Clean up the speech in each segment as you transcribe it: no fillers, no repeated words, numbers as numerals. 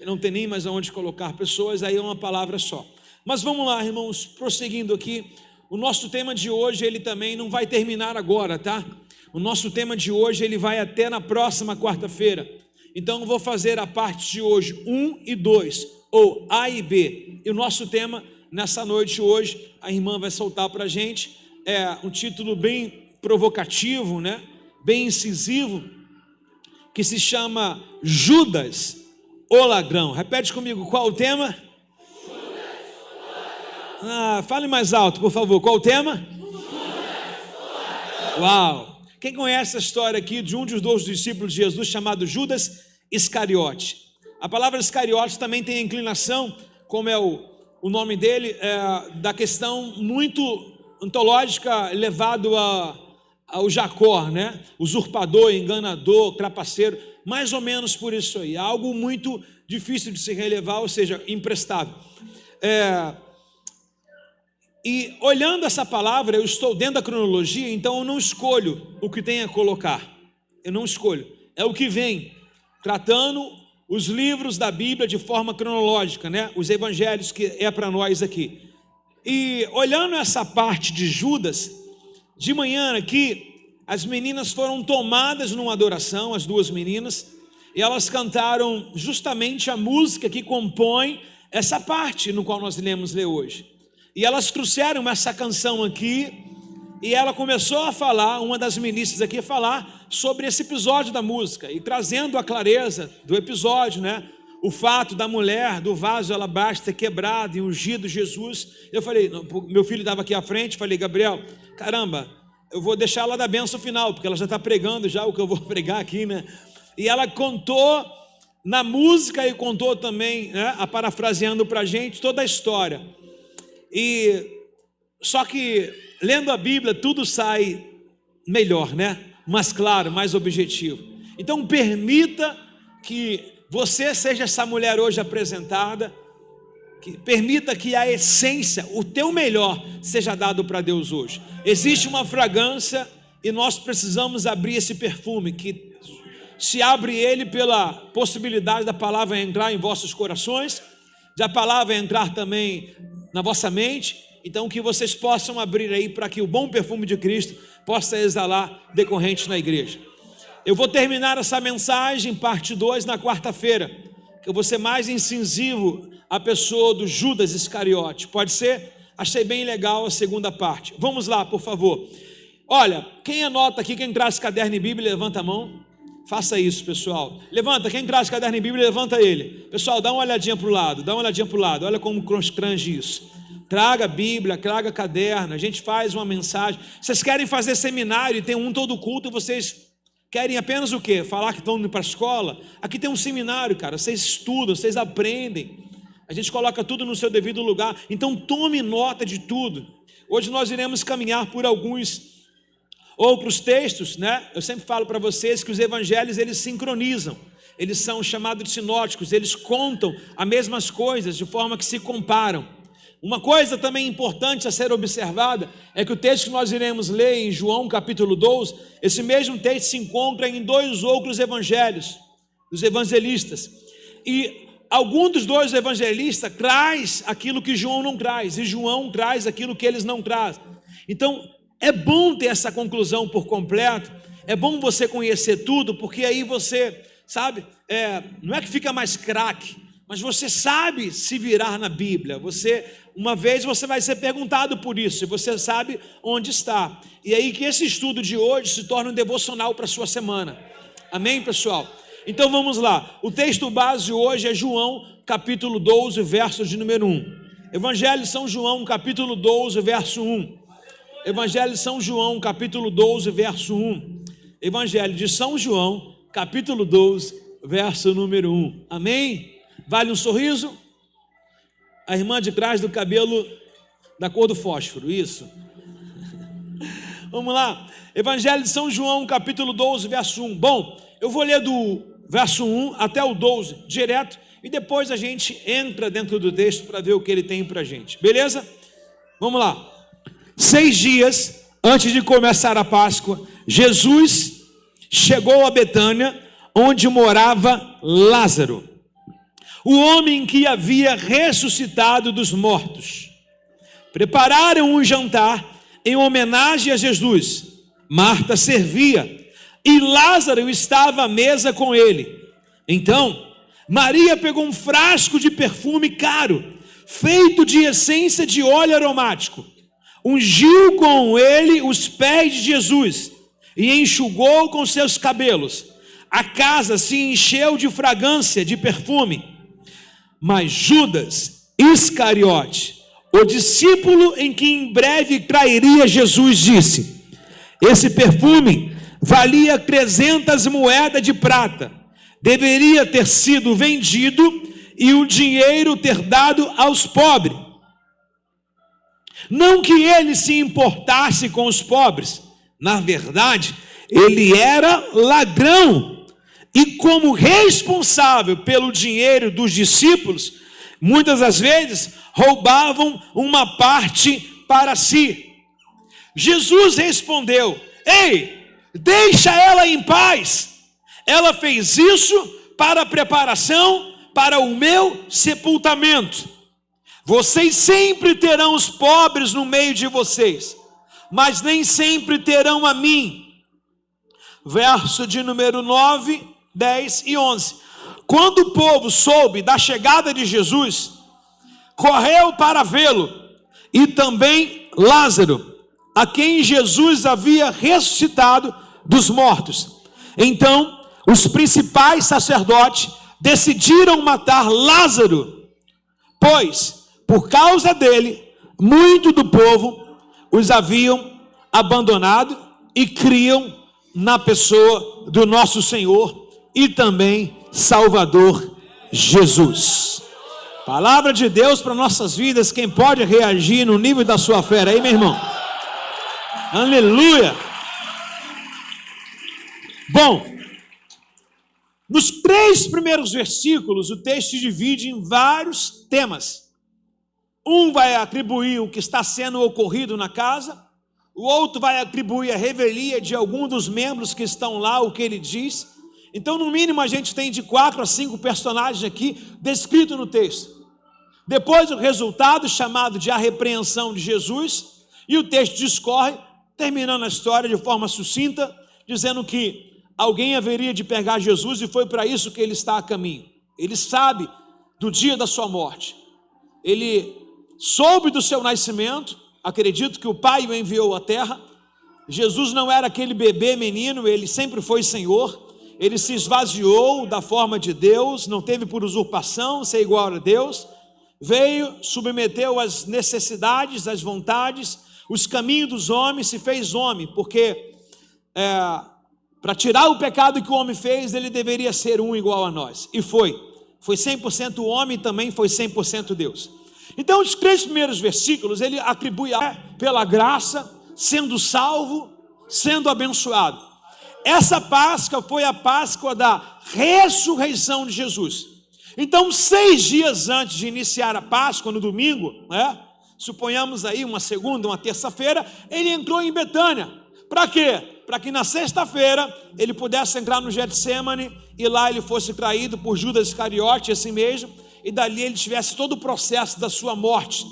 não tem nem mais aonde colocar pessoas, aí é uma palavra só. Mas vamos lá, irmãos, prosseguindo aqui. O nosso tema de hoje, ele também não vai terminar agora, tá? O nosso tema de hoje, ele vai até na próxima quarta-feira. Então eu vou fazer a parte de hoje 1 e 2, ou A e B. E o nosso tema nessa noite hoje, a irmã vai soltar para a gente, é um título bem provocativo, né? Bem incisivo, que se chama Judas, o ladrão. Repete comigo, qual o tema? Judas, o ladrão. Fale mais alto, por favor. Qual o tema? Judas, o ladrão. Uau! Quem conhece a história aqui de um dos 12 discípulos de Jesus chamado Judas Iscariote? A palavra Iscariote também tem a inclinação, como é o nome dele, da questão muito ontológica levado ao Jacó, né? Usurpador, enganador, trapaceiro, mais ou menos por isso aí, algo muito difícil de se relevar, ou seja, imprestável. E olhando essa palavra, eu estou dentro da cronologia, então eu não escolho o que tem a colocar, eu não escolho, é o que vem, tratando os livros da Bíblia de forma cronológica, né? Os evangelhos que é para nós aqui. E olhando essa parte de Judas, de manhã aqui, as meninas foram tomadas numa adoração, as duas meninas, e elas cantaram justamente a música que compõe essa parte no qual nós iremos ler hoje. E elas trouxeram essa canção aqui, e ela começou a falar, uma das ministras aqui, a falar sobre esse episódio da música, e trazendo a clareza do episódio, né? O fato da mulher, do vaso alabastro ter quebrado e ungido Jesus. Eu falei, meu filho estava aqui à frente, falei, Gabriel, caramba, eu vou deixar ela da bênção final, porque ela já está pregando já o que eu vou pregar aqui, né? E ela contou na música e contou também, né, parafraseando para a gente toda a história. E só que lendo a Bíblia tudo sai melhor, né? Mais claro, mais objetivo. Então permita que você seja essa mulher hoje apresentada, que permita que a essência, o teu melhor, seja dado para Deus hoje. Existe uma fragrância e nós precisamos abrir esse perfume, que se abre ele pela possibilidade da palavra entrar em vossos corações, da palavra entrar também na vossa mente. Então que vocês possam abrir aí para que o bom perfume de Cristo possa exalar decorrente na igreja. Eu vou terminar essa mensagem, parte 2, na quarta-feira, que eu vou ser mais incisivo à pessoa do Judas Iscariote. Pode ser? Achei bem legal a segunda parte. Vamos lá, por favor. Olha, quem anota aqui, quem traz caderno e Bíblia, levanta a mão. Faça isso, pessoal. Levanta, quem traz caderno e Bíblia, levanta ele. Pessoal, dá uma olhadinha para o lado, olha como constrange isso. Traga a Bíblia, traga caderno, a gente faz uma mensagem. Vocês querem fazer seminário e tem um todo culto e vocês querem apenas o quê? Falar que estão indo para a escola? Aqui tem um seminário, cara, vocês estudam, vocês aprendem. A gente coloca tudo no seu devido lugar, então tome nota de tudo. Hoje nós iremos caminhar por alguns outros textos, né? Eu sempre falo para vocês que os evangelhos, eles sincronizam, eles são chamados de sinóticos, eles contam as mesmas coisas de forma que se comparam. Uma coisa também importante a ser observada é que o texto que nós iremos ler em João capítulo 12, esse mesmo texto se encontra em 2 outros evangelhos, dos evangelistas, e algum dos 2 evangelistas traz aquilo que João não traz, e João traz aquilo que eles não trazem. Então é bom ter essa conclusão por completo, é bom você conhecer tudo, porque aí você, sabe, não é que fica mais craque, mas você sabe se virar na Bíblia. Uma vez você vai ser perguntado por isso, e você sabe onde está. E aí que esse estudo de hoje se torna um devocional para a sua semana. Amém, pessoal? Então vamos lá. O texto base hoje é João, capítulo 12, verso de número 1. Evangelho de São João, capítulo 12, verso 1. Evangelho de São João, capítulo 12, verso 1. Evangelho de São João, capítulo 12, verso número 1. Amém? Vale um sorriso? A irmã de trás do cabelo da cor do fósforo, isso. Vamos lá. Evangelho de São João, capítulo 12, verso 1. Bom, eu vou ler do verso 1 até o 12, direto, e depois a gente entra dentro do texto para ver o que ele tem para a gente. Beleza? Vamos lá. 6 dias antes de começar a Páscoa, Jesus chegou a Betânia, onde morava Lázaro, o homem que havia ressuscitado dos mortos. Prepararam um jantar em homenagem a Jesus. Marta servia e Lázaro estava à mesa com ele. Então, Maria pegou um frasco de perfume caro, feito de essência de óleo aromático, ungiu com ele os pés de Jesus e enxugou com seus cabelos. A casa se encheu de fragrância de perfume. Mas Judas Iscariote, o discípulo em que em breve trairia Jesus, disse: esse perfume valia 300 moedas de prata, deveria ter sido vendido e o dinheiro ter dado aos pobres. Não que ele se importasse com os pobres, na verdade, ele era ladrão, e como responsável pelo dinheiro dos discípulos, muitas das vezes roubavam uma parte para si. Jesus respondeu: ei, deixa ela em paz, ela fez isso para a preparação para o meu sepultamento. Vocês sempre terão os pobres no meio de vocês, mas nem sempre terão a mim. Verso de número 9, 10 e 11. Quando o povo soube da chegada de Jesus, correu para vê-lo, e também Lázaro, a quem Jesus havia ressuscitado dos mortos. Então, os principais sacerdotes decidiram matar Lázaro, pois, por causa dele, muito do povo os haviam abandonado e criam na pessoa do nosso Senhor e também Salvador Jesus. Palavra de Deus para nossas vidas. Quem pode reagir no nível da sua fé aí, meu irmão? Aleluia! Bom, nos 3 primeiros versículos, o texto se divide em vários temas. Um vai atribuir o que está sendo ocorrido na casa, o outro vai atribuir a revelia de algum dos membros que estão lá, o que ele diz. Então, no mínimo, a gente tem de 4 a 5 personagens aqui descritos no texto. Depois, o resultado chamado de a repreensão de Jesus, e o texto discorre, terminando a história de forma sucinta, dizendo que alguém haveria de pegar Jesus e foi para isso que ele está a caminho. Ele sabe do dia da sua morte. Ele soube do seu nascimento, acredito que o Pai o enviou à terra. Jesus não era aquele bebê menino, ele sempre foi Senhor. Ele se esvaziou da forma de Deus, não teve por usurpação ser igual a Deus. Veio, submeteu às necessidades, às vontades, os caminhos dos homens, se fez homem, porque para tirar o pecado que o homem fez, ele deveria ser um igual a nós. E foi 100% homem e também foi 100% Deus. Então, os 3 primeiros versículos, ele atribui pela graça, sendo salvo, sendo abençoado. Essa Páscoa foi a Páscoa da ressurreição de Jesus. Então, 6 dias antes de iniciar a Páscoa, no domingo, suponhamos aí uma segunda, uma terça-feira, ele entrou em Betânia. Para quê? Para que na sexta-feira ele pudesse entrar no Getsemane e lá ele fosse traído por Judas Iscariote, assim mesmo, e dali ele tivesse todo o processo da sua morte,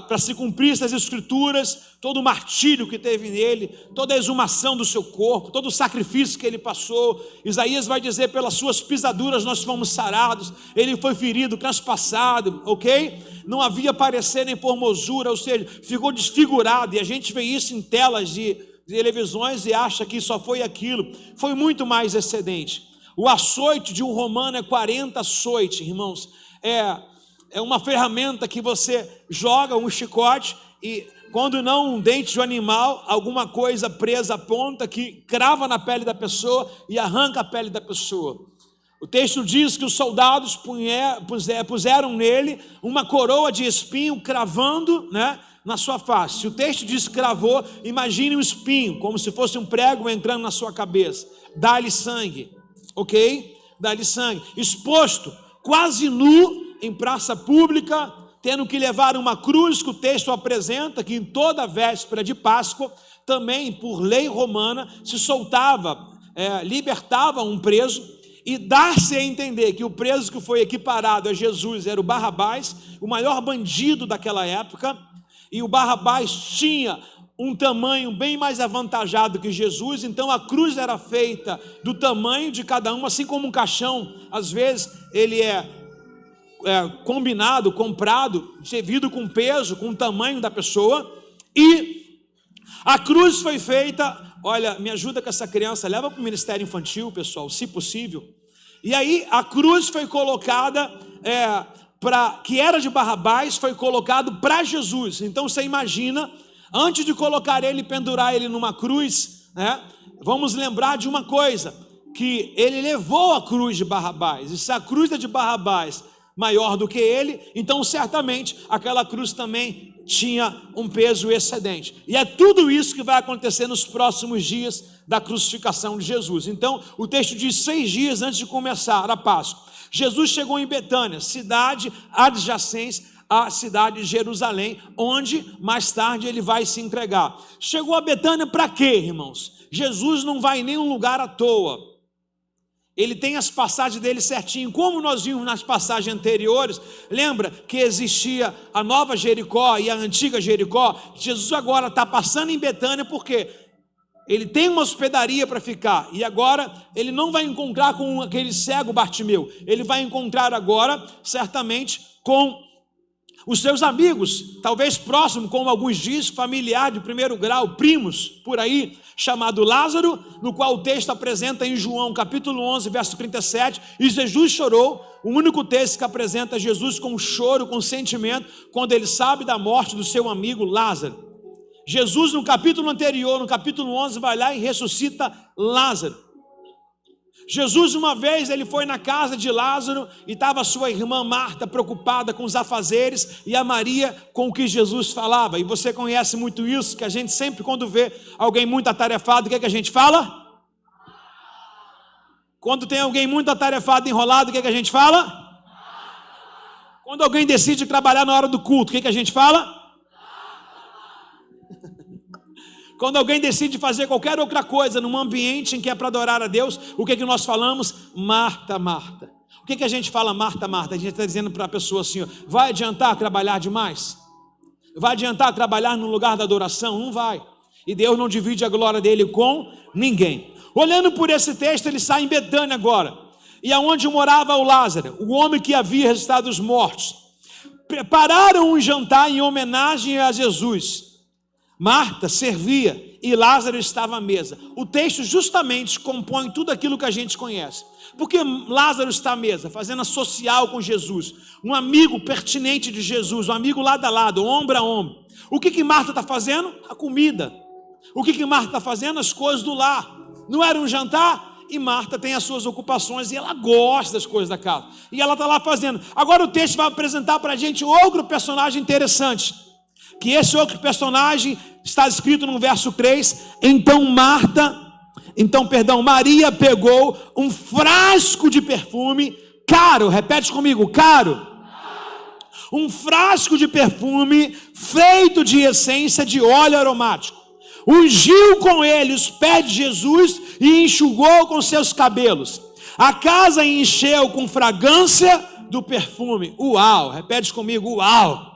para se cumprir essas escrituras, todo o martírio que teve nele, toda a exumação do seu corpo, todo o sacrifício que ele passou. Isaías vai dizer: pelas suas pisaduras nós fomos sarados, ele foi ferido, transpassado, ok? Não havia parecer nem formosura, ou seja, ficou desfigurado, e a gente vê isso em telas de televisões e acha que só foi aquilo. Foi muito mais excedente. O açoite de um romano é 40 açoites, irmãos. É uma ferramenta que você joga um chicote e, quando não um dente de um animal, alguma coisa presa à ponta que crava na pele da pessoa e arranca a pele da pessoa. O texto diz que os soldados puseram nele uma coroa de espinho cravando, na sua face. O texto diz cravou, imagine um espinho, como se fosse um prego entrando na sua cabeça. Dá-lhe sangue, ok? Dá-lhe sangue. Exposto, quase nu, em praça pública, tendo que levar uma cruz, que o texto apresenta que em toda véspera de Páscoa, também por lei romana, se soltava, libertava um preso, e dar-se a entender que o preso que foi equiparado a Jesus era o Barrabás, o maior bandido daquela época, e o Barrabás tinha um tamanho bem mais avantajado que Jesus, então a cruz era feita do tamanho de cada um, assim como um caixão, às vezes ele é combinado, comprado, devido com o peso, com o tamanho da pessoa, e a cruz foi feita. Olha, me ajuda com essa criança, leva para o ministério infantil, pessoal, se possível. E aí a cruz foi colocada, que era de Barrabás, foi colocado para Jesus. Então você imagina, antes de colocar ele, pendurar ele numa cruz, né, vamos lembrar de uma coisa, que ele levou a cruz de Barrabás, e se a cruz é de Barrabás maior do que ele, então certamente aquela cruz também tinha um peso excedente. E é tudo isso que vai acontecer nos próximos dias da crucificação de Jesus. Então o texto diz: 6 dias antes de começar a Páscoa, Jesus chegou em Betânia, cidade adjacente à cidade de Jerusalém, onde mais tarde ele vai se entregar. Chegou a Betânia para quê, irmãos? Jesus não vai em nenhum lugar à toa. Ele tem as passagens dele certinho, como nós vimos nas passagens anteriores. Lembra que existia a nova Jericó e a antiga Jericó? Jesus agora está passando em Betânia porque ele tem uma hospedaria para ficar, e agora ele não vai encontrar com aquele cego Bartimeu, ele vai encontrar agora certamente com os seus amigos, talvez próximo, como alguns dizem, familiar de primeiro grau, primos, por aí, chamado Lázaro, no qual o texto apresenta em João capítulo 11, verso 37, e Jesus chorou. O único texto que apresenta Jesus com choro, com sentimento, quando ele sabe da morte do seu amigo Lázaro. Jesus no capítulo anterior, no capítulo 11, vai lá e ressuscita Lázaro. Jesus uma vez ele foi na casa de Lázaro e estava sua irmã Marta preocupada com os afazeres e a Maria com o que Jesus falava. E você conhece muito isso, que a gente sempre quando vê alguém muito atarefado, o que é que a gente fala? Quando tem alguém muito atarefado, enrolado, o que é que a gente fala? Quando alguém decide trabalhar na hora do culto, o que é que a gente fala? Quando alguém decide fazer qualquer outra coisa num ambiente em que é para adorar a Deus, o que nós falamos? Marta, Marta. O que a gente fala, Marta, Marta? A gente está dizendo para a pessoa assim, ó, vai adiantar trabalhar demais? Vai adiantar trabalhar no lugar da adoração? Não vai. E Deus não divide a glória dele com ninguém. Olhando por esse texto, ele sai em Betânia agora, e aonde morava o Lázaro, o homem que havia ressuscitado dos mortos. Prepararam um jantar em homenagem a Jesus. Marta servia e Lázaro estava à mesa. O texto justamente compõe tudo aquilo que a gente conhece. Porque Lázaro está à mesa, fazendo a social com Jesus, um amigo pertinente de Jesus, um amigo lado a lado, ombro a ombro. O que Marta está fazendo? A comida. O que Marta está fazendo? As coisas do lar. Não era um jantar? E Marta tem as suas ocupações e ela gosta das coisas da casa. E ela está lá fazendo. Agora o texto vai apresentar para a gente outro personagem interessante. Que esse outro personagem está escrito no verso 3. Maria pegou um frasco de perfume caro, repete comigo, caro. Um frasco de perfume feito de essência de óleo aromático. Ungiu com ele os pés de Jesus e enxugou com seus cabelos. A casa encheu com fragrância do perfume. Uau, repete comigo, uau.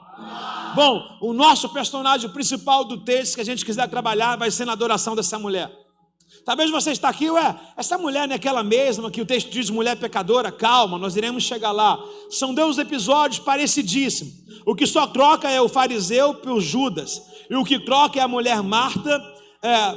Bom, o nosso personagem principal do texto que a gente quiser trabalhar vai ser na adoração dessa mulher. Talvez você está aqui, essa mulher não é aquela mesma que o texto diz mulher pecadora? Calma, nós iremos chegar lá. São 2 episódios parecidíssimos. O que só troca é o fariseu por Judas, e o que troca é a mulher Marta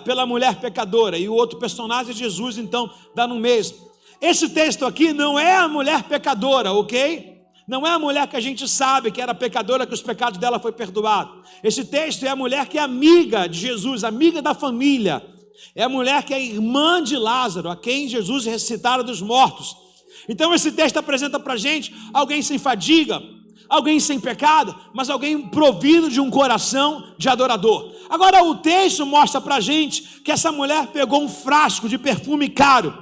pela mulher pecadora, e o outro personagem é Jesus, então dá no mesmo. Esse texto aqui não é a mulher pecadora, ok? Não é a mulher que a gente sabe que era pecadora, que os pecados dela foi perdoado. Esse texto é a mulher que é amiga de Jesus, amiga da família. É a mulher que é irmã de Lázaro, a quem Jesus ressuscitara dos mortos. Então esse texto apresenta para a gente alguém sem fadiga, alguém sem pecado, mas alguém provido de um coração de adorador. Agora o texto mostra para a gente que essa mulher pegou um frasco de perfume caro,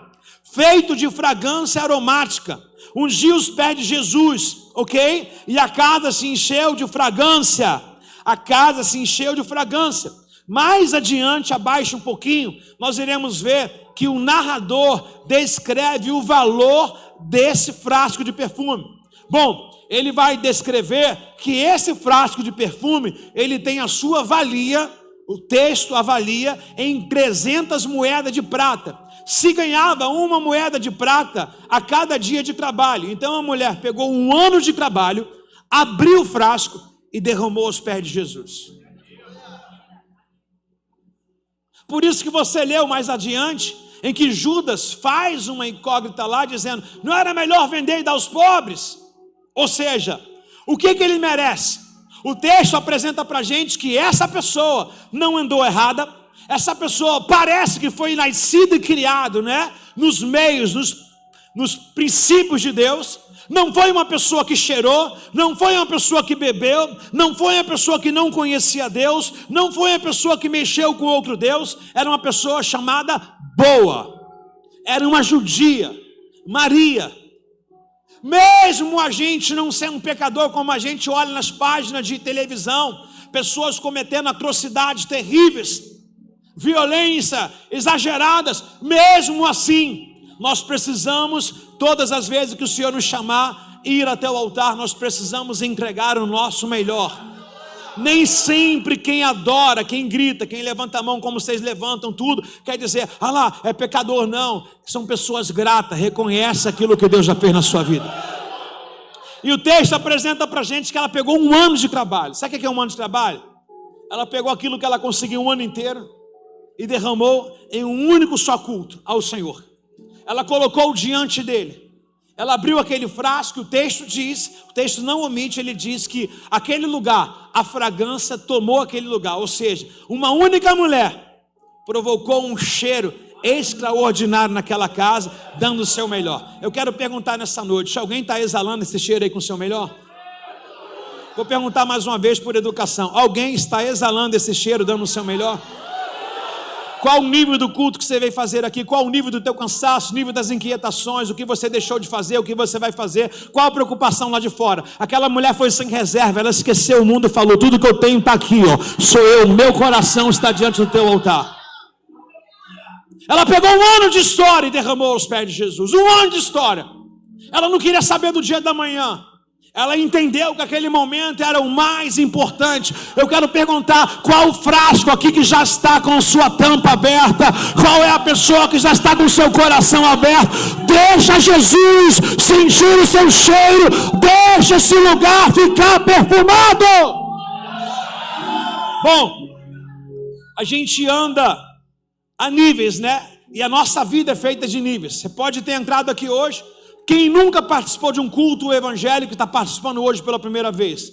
feito de fragrância aromática, ungiu os pés de Jesus, ok? E a casa se encheu de fragrância. A casa se encheu de fragrância. Mais adiante, abaixo um pouquinho, nós iremos ver que o narrador descreve o valor desse frasco de perfume. Bom, ele vai descrever que esse frasco de perfume, ele tem a sua valia, o texto avalia em 300 moedas de prata. Se ganhava uma moeda de prata a cada dia de trabalho. Então a mulher pegou um ano de trabalho, abriu o frasco e derramou aos pés de Jesus. Por isso que você leu mais adiante, em que Judas faz uma incógnita lá, dizendo, não era melhor vender e dar aos pobres? Ou seja, o que ele merece? O texto apresenta para a gente que essa pessoa não andou errada, essa pessoa parece que foi nascida e criado, né, nos meios, nos princípios de Deus. Não foi uma pessoa que cheirou, não foi uma pessoa que bebeu, não foi uma pessoa que não conhecia Deus, não foi uma pessoa que mexeu com outro Deus, era uma pessoa chamada boa, era uma judia, Maria. Mesmo a gente não ser um pecador, como a gente olha nas páginas de televisão, pessoas cometendo atrocidades terríveis, violência exageradas, mesmo assim, nós precisamos, todas as vezes que o Senhor nos chamar, ir até o altar, nós precisamos entregar o nosso melhor. Nem sempre quem adora, quem grita, quem levanta a mão como vocês levantam tudo, quer dizer, ah lá, é pecador. Não, são pessoas gratas, reconhece aquilo que Deus já fez na sua vida. E o texto apresenta para a gente que ela pegou um ano de trabalho. Sabe o que é um ano de trabalho? Ela pegou aquilo que ela conseguiu um ano inteiro e derramou em um único só culto ao Senhor. Ela colocou diante dele, ela abriu aquele frasco, o texto diz, o texto não omite, ele diz que aquele lugar, a fragrância tomou aquele lugar, ou seja, uma única mulher provocou um cheiro extraordinário naquela casa, dando o seu melhor. Eu quero perguntar nessa noite, se alguém está exalando esse cheiro aí com o seu melhor? Vou perguntar mais uma vez por educação, alguém está exalando esse cheiro, dando o seu melhor? Qual o nível do culto que você veio fazer aqui? Qual o nível do teu cansaço, o nível das inquietações, o que você deixou de fazer, o que você vai fazer? Qual a preocupação lá de fora? Aquela mulher foi sem reserva, ela esqueceu o mundo e falou, tudo que eu tenho está aqui, ó. Sou eu, meu coração está diante do teu altar. Ela pegou um ano de história e derramou aos pés de Jesus, um ano de história. Ela não queria saber do dia da manhã. Ela entendeu que aquele momento era o mais importante. Eu quero perguntar, qual o frasco aqui que já está com sua tampa aberta? Qual é a pessoa que já está com seu coração aberto? Deixa Jesus sentir o seu cheiro. Deixa esse lugar ficar perfumado. Bom, a gente anda a níveis, né? E a nossa vida é feita de níveis. Você pode ter entrado aqui hoje. Quem nunca participou de um culto evangélico está participando hoje pela primeira vez?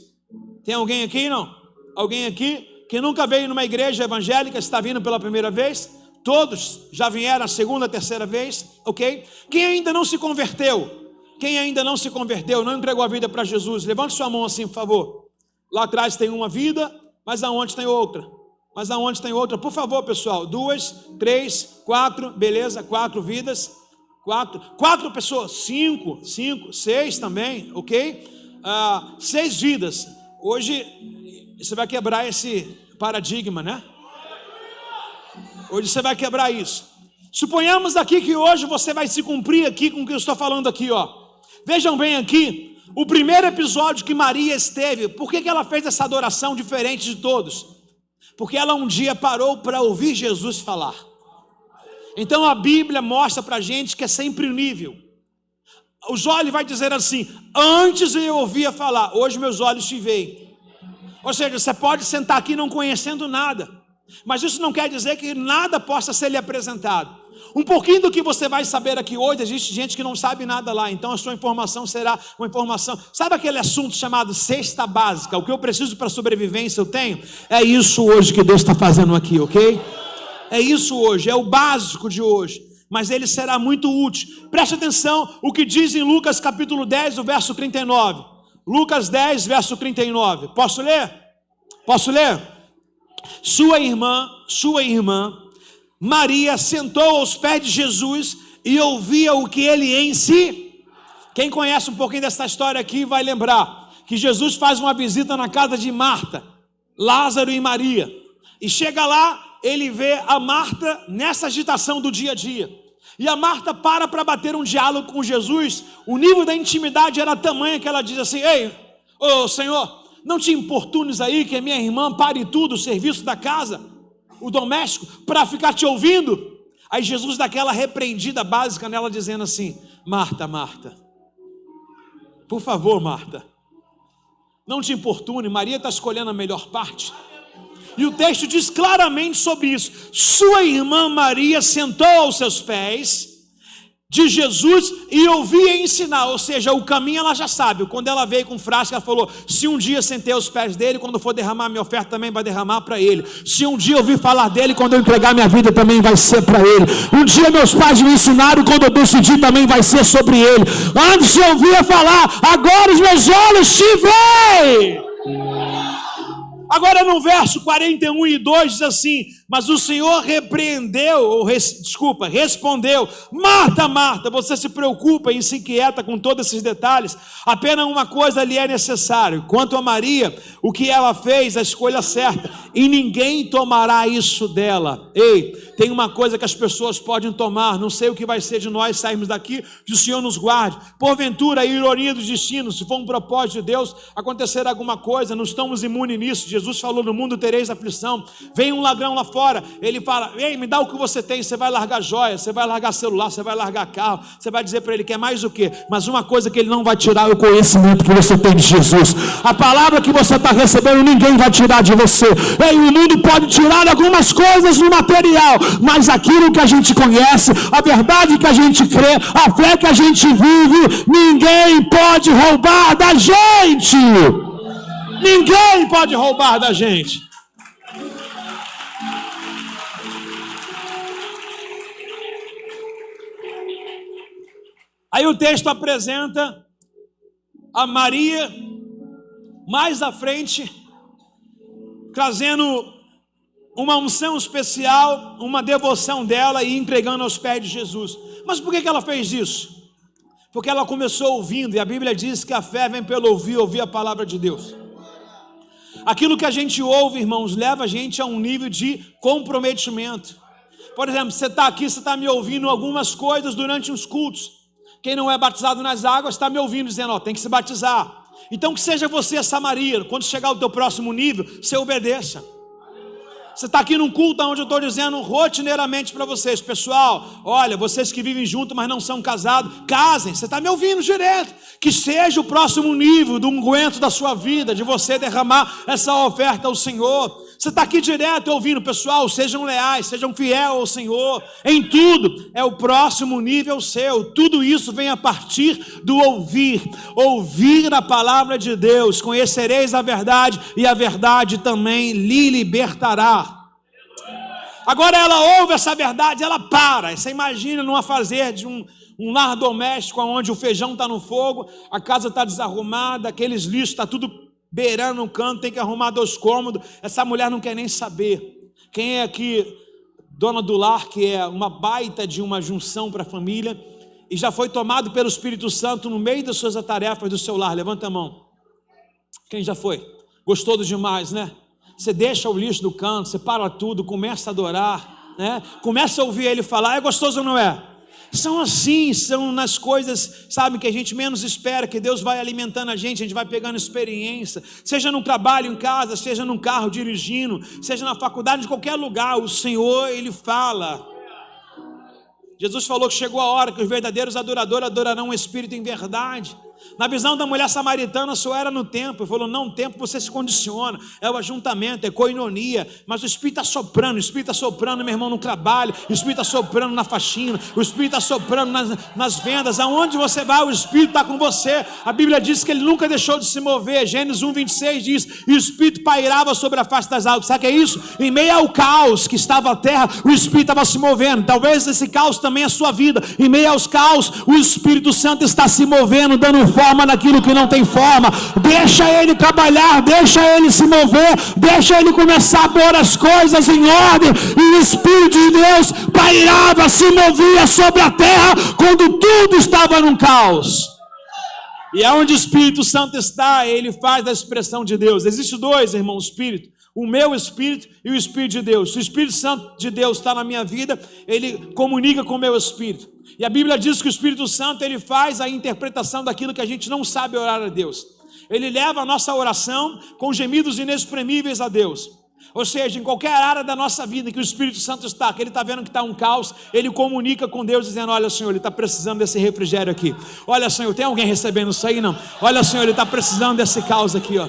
Tem alguém aqui, não? Alguém aqui que nunca veio numa igreja evangélica está vindo pela primeira vez? Todos já vieram a segunda, terceira vez, ok? Quem ainda não se converteu? Quem ainda não se converteu, não entregou a vida para Jesus? Levante sua mão assim, por favor. Lá atrás tem uma vida, mas aonde tem outra? Mas aonde tem outra? Por favor, pessoal. 2, 3, 4, beleza? 4 vidas. 4 pessoas, 5, 6 também, ok? 6 vidas. Hoje você vai quebrar esse paradigma, né? Hoje você vai quebrar isso. Suponhamos aqui que hoje você vai se cumprir aqui com o que eu estou falando aqui, ó. Vejam bem aqui, o primeiro episódio que Maria esteve, por que ela fez essa adoração diferente de todos? Porque ela um dia parou para ouvir Jesus falar. Então a Bíblia mostra para a gente que é sempre o nível. Os olhos vai dizer assim, antes eu ouvia falar, hoje meus olhos te veem. Ou seja, você pode sentar aqui não conhecendo nada, mas isso não quer dizer que nada possa ser lhe apresentado. Um pouquinho do que você vai saber aqui hoje, existe gente que não sabe nada lá, então a sua informação será uma informação. Sabe aquele assunto chamado cesta básica? O que eu preciso para sobrevivência eu tenho? É isso hoje que Deus está fazendo aqui, ok? É isso hoje, é o básico de hoje, mas ele será muito útil. Preste atenção o que diz em Lucas capítulo 10, o verso 39. Lucas 10, verso 39. Posso ler? Posso ler? Sua irmã, Maria, sentou aos pés de Jesus e ouvia o que ele em si. Quem conhece um pouquinho dessa história aqui vai lembrar que Jesus faz uma visita na casa de Marta, Lázaro e Maria. E chega lá, ele vê a Marta nessa agitação do dia a dia. E a Marta para bater um diálogo com Jesus. O nível da intimidade era tamanho que ela diz assim: ei, ô Senhor, não te importunes aí que a minha irmã pare tudo, o serviço da casa, o doméstico, para ficar te ouvindo. Aí Jesus dá aquela repreendida básica nela, dizendo assim: Marta, Marta, por favor, Marta, não te importune, Maria está escolhendo a melhor parte. E o texto diz claramente sobre isso. Sua irmã Maria sentou aos seus pés de Jesus e ouvia ensinar, ou seja, o caminho ela já sabe. Quando ela veio com frasco, ela falou: se um dia sentei aos pés dele, quando for derramar minha oferta também vai derramar para ele. Se um dia eu ouvir falar dele, quando eu entregar minha vida também vai ser para ele. Um dia meus pais me ensinaram, quando eu decidi também vai ser sobre ele. Antes eu ouvia falar, agora os meus olhos te veem. Agora no verso 41 e 2 diz assim: mas o Senhor respondeu: Marta, Marta, você se preocupa e se inquieta com todos esses detalhes, apenas uma coisa lhe é necessário. Quanto a Maria, o que ela fez, a escolha certa, e ninguém tomará isso dela. Ei, tem uma coisa que as pessoas podem tomar, não sei o que vai ser de nós sairmos daqui, que o Senhor nos guarde. Porventura, a ironia do destino, se for um propósito de Deus, acontecer alguma coisa, não estamos imunes nisso. Jesus falou: no mundo tereis aflição. Vem um ladrão lá fora, ele fala: ei, me dá o que você tem. Você vai largar joia, você vai largar celular, você vai largar carro, você vai dizer para ele: quer mais o quê? Mas uma coisa que ele não vai tirar é o conhecimento que você tem de Jesus. A palavra que você está recebendo, ninguém vai tirar de você. Ei, o mundo pode tirar algumas coisas do material, mas aquilo que a gente conhece, a verdade que a gente crê, a fé que a gente vive, ninguém pode roubar da gente. Ninguém pode roubar da gente. Aí o texto apresenta a Maria mais à frente, trazendo uma unção especial, uma devoção dela e entregando aos pés de Jesus. Mas por que ela fez isso? Porque ela começou ouvindo, e a Bíblia diz que a fé vem pelo ouvir a palavra de Deus. Aquilo que a gente ouve, irmãos, leva a gente a um nível de comprometimento. Por exemplo, você está aqui, você está me ouvindo algumas coisas durante uns cultos. Quem não é batizado nas águas está me ouvindo dizendo: ó, tem que se batizar. Então que seja você essa Maria, quando chegar ao teu próximo nível, você obedeça. Você está aqui num culto onde eu estou dizendo rotineiramente para vocês: pessoal, olha, vocês que vivem juntos, mas não são casados, casem. Você está me ouvindo direto. Que seja o próximo nível do unguento da sua vida, de você derramar essa oferta ao Senhor. Você está aqui direto ouvindo: pessoal, sejam leais, sejam fiéis ao Senhor. Em tudo, é o próximo nível seu. Tudo isso vem a partir do ouvir. Ouvir a palavra de Deus. Conhecereis a verdade, e a verdade também lhe libertará. Agora ela ouve essa verdade, ela para. Você imagina numa fazer de um lar doméstico, onde o feijão está no fogo, a casa está desarrumada, aqueles lixos, está tudo beirando no canto, tem que arrumar 2 cômodos. Essa mulher não quer nem saber. Quem é aqui dona do lar, que é uma baita de uma junção para a família, e já foi tomado pelo Espírito Santo no meio das suas tarefas do seu lar? Levanta a mão. Quem já foi? Gostou do demais, né? Você deixa o lixo do canto, você para tudo, começa a adorar, né? Começa a ouvir ele falar. É gostoso ou não é? São assim, são nas coisas, sabe, que a gente menos espera, que Deus vai alimentando a gente vai pegando experiência, seja no trabalho em casa, seja num carro dirigindo, seja na faculdade, em qualquer lugar, o Senhor, Ele fala. Jesus falou que chegou a hora que os verdadeiros adoradores adorarão o Espírito em verdade. Na visão da mulher samaritana só era no templo. Ele falou: não, no templo você se condiciona, é o ajuntamento, é coinonia. Mas o Espírito está soprando, o Espírito está soprando, meu irmão, no trabalho, o Espírito está soprando na faxina, o Espírito está soprando nas vendas. Aonde você vai, o Espírito está com você. A Bíblia diz que ele nunca deixou de se mover. Gênesis 1:26 diz: e o Espírito pairava sobre a face das águas. Sabe o que é isso? Em meio ao caos que estava a terra, o Espírito estava se movendo. Talvez esse caos também é a sua vida. Em meio aos caos, o Espírito Santo está se movendo, dando forma naquilo que não tem forma. Deixa ele trabalhar, deixa ele se mover, deixa ele começar a pôr as coisas em ordem. E o Espírito de Deus pairava, se movia sobre a terra quando tudo estava num caos. E aonde o Espírito Santo está, ele faz a expressão de Deus. Existem 2, irmão, Espírito. o meu espírito e o Espírito de Deus. Se o Espírito Santo de Deus está na minha vida, ele comunica com o meu espírito. E a Bíblia diz que o Espírito Santo, ele faz a interpretação daquilo que a gente não sabe orar a Deus. Ele leva a nossa oração com gemidos inexprimíveis a Deus. Ou seja, em qualquer área da nossa vida que o Espírito Santo está, que ele está vendo que está um caos, ele comunica com Deus dizendo: olha, Senhor, ele está precisando desse refrigério aqui. Olha, Senhor, tem alguém recebendo isso aí? Não. Olha, Senhor, ele está precisando desse caos aqui, ó.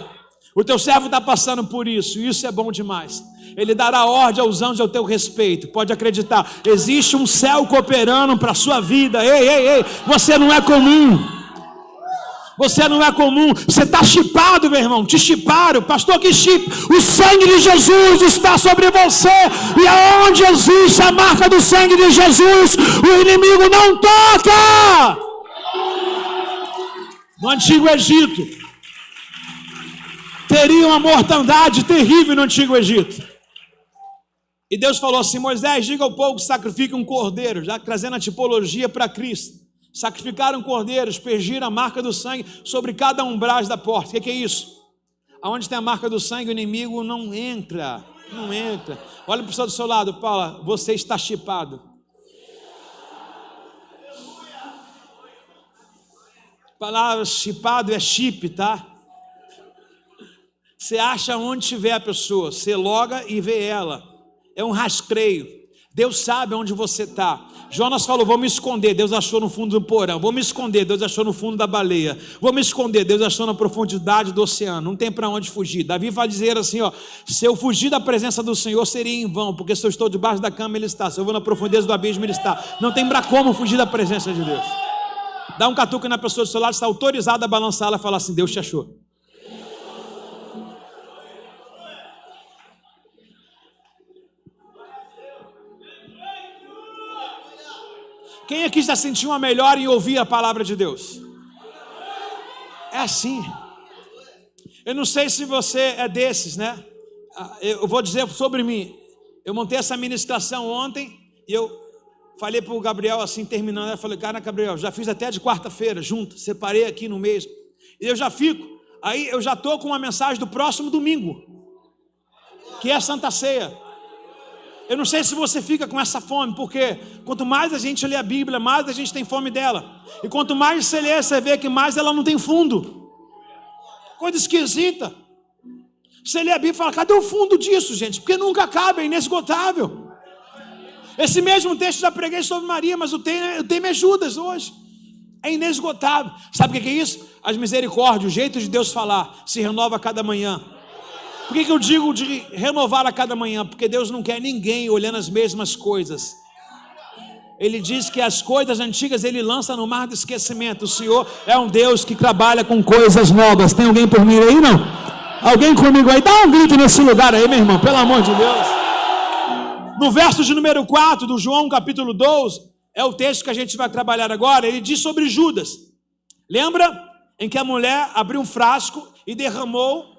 O teu servo está passando por isso, e isso é bom demais. Ele dará ordem aos anjos ao teu respeito. Pode acreditar, existe um céu cooperando para a sua vida. Ei, você não é comum. Você não é comum, você está chipado, meu irmão, te chiparam, pastor, que chip? O sangue de Jesus está sobre você, e aonde existe a marca do sangue de Jesus, o inimigo não toca. No antigo Egito, teria uma mortandade terrível no antigo Egito, e Deus falou assim: Moisés, diga ao povo que sacrifique um cordeiro, já trazendo a tipologia para Cristo. Sacrificaram cordeiros, pergiram a marca do sangue sobre cada umbral da porta. O que é isso? Aonde tem a marca do sangue, o inimigo não entra. Não entra. Olha para o pessoal do seu lado, fala: você está chipado. A palavra chipado é chip, tá? Você acha onde tiver a pessoa, você loga e vê ela. É um rastreio. Deus sabe onde você está. Jonas falou: vou me esconder. Deus achou no fundo do porão. Vou me esconder. Deus achou no fundo da baleia. Vou me esconder. Deus achou na profundidade do oceano. Não tem para onde fugir. Davi vai dizer assim, ó: se eu fugir da presença do Senhor, seria em vão, porque se eu estou debaixo da cama, Ele está. Se eu vou na profundeza do abismo, Ele está. Não tem para como fugir da presença de Deus. Dá um catuque na pessoa do seu lado, está autorizado a balançar ela e falar assim: Deus te achou. Quem aqui já sentiu uma melhora em ouvir a palavra de Deus? É assim. Eu não sei se você é desses, né? Eu vou dizer sobre mim. Eu montei essa ministração ontem e eu falei para o Gabriel assim, terminando. Eu falei: cara, Gabriel, já fiz até de quarta-feira junto, separei aqui no mês. E eu já fico. Aí eu já estou com uma mensagem do próximo domingo, que é a Santa Ceia. Eu não sei se você fica com essa fome, porque quanto mais a gente lê a Bíblia, mais a gente tem fome dela. E quanto mais você lê, você vê que mais ela não tem fundo. Coisa esquisita. Você lê a Bíblia e fala: cadê o fundo disso, gente? Porque nunca acaba, é inesgotável. Esse mesmo texto já preguei sobre Maria, mas o tema é Judas hoje. É inesgotável. Sabe o que é isso? As misericórdias, o jeito de Deus falar, se renova a cada manhã. Por que eu digo de renovar a cada manhã? Porque Deus não quer ninguém olhando as mesmas coisas. Ele diz que as coisas antigas Ele lança no mar do esquecimento. O Senhor é um Deus que trabalha com coisas novas. Tem alguém por mim aí, não? Alguém comigo aí? Dá um grito nesse lugar aí, meu irmão, pelo amor de Deus. No verso de número 4 do João capítulo 12, é o texto que a gente vai trabalhar agora. Ele diz sobre Judas. Lembra em que a mulher abriu um frasco e derramou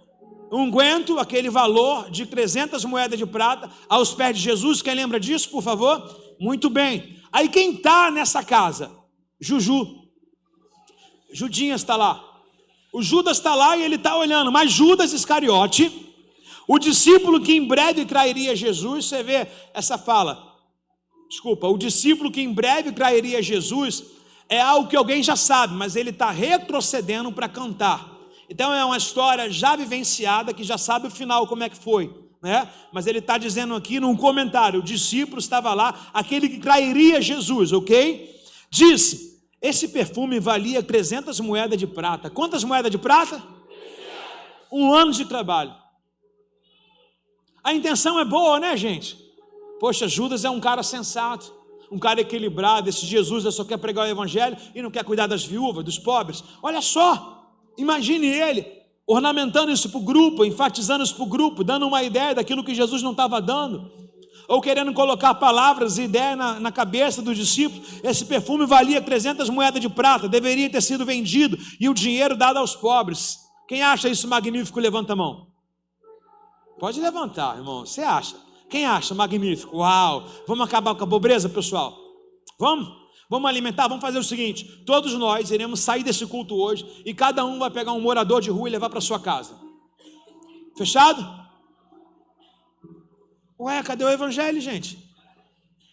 unguento, aquele valor de 300 moedas de prata, aos pés de Jesus? Quem lembra disso, por favor? Muito bem. Aí quem está nessa casa? Judinha está lá. O Judas está lá e ele está olhando. Mas Judas Iscariote, o discípulo que em breve trairia Jesus, você vê essa fala. O discípulo que em breve trairia Jesus é algo que alguém já sabe, mas ele está retrocedendo para cantar. Então é uma história já vivenciada, que já sabe o final, como é que foi, né? Mas ele está dizendo aqui num comentário: o discípulo estava lá, aquele que trairia Jesus, ok? Disse: esse perfume valia 300 moedas de prata. Quantas moedas de prata? 1 ano de trabalho. A intenção é boa, né, gente? Poxa, Judas é um cara sensato, um cara equilibrado. Esse Jesus só quer pregar o evangelho e não quer cuidar das viúvas, dos pobres. Olha só. Imagine ele ornamentando isso para o grupo, enfatizando isso para o grupo, dando uma ideia daquilo que Jesus não estava dando, ou querendo colocar palavras e ideias na cabeça dos discípulos. Esse perfume valia 300 moedas de prata, deveria ter sido vendido e o dinheiro dado aos pobres. Quem acha isso magnífico, levanta a mão. Pode levantar, irmão, você acha? Quem acha magnífico? Uau! Vamos acabar com a pobreza, pessoal? Vamos? Vamos alimentar, vamos fazer o seguinte: todos nós iremos sair desse culto hoje e cada um vai pegar um morador de rua e levar para sua casa. Fechado? Ué, cadê o evangelho, gente?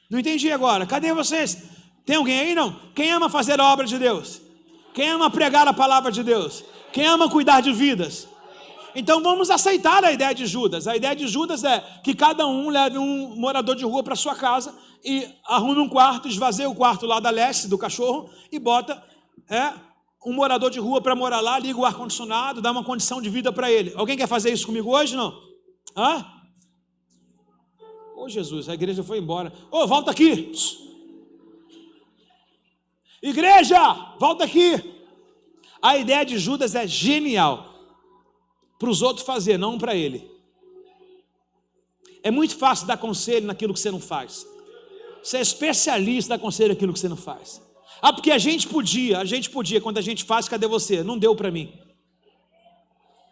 Não entendi agora. Cadê vocês? Tem alguém aí, não? Quem ama fazer a obra de Deus? Quem ama pregar a palavra de Deus? Quem ama cuidar de vidas? Então vamos aceitar a ideia de Judas. A ideia de Judas é que cada um leve um morador de rua para sua casa e arrume um quarto, esvazie o quarto lá da leste do cachorro e bota um morador de rua para morar lá, liga o ar-condicionado, dá uma condição de vida para ele. Alguém quer fazer isso comigo hoje, não? Hã? Ô Jesus, a igreja foi embora. Ô, volta aqui. Igreja, volta aqui. A ideia de Judas é genial. Para os outros fazer, não para ele. É muito fácil dar conselho naquilo que você não faz. Você é especialista em dar conselho naquilo que você não faz. Ah, porque a gente podia, quando a gente faz, cadê você? Não deu para mim.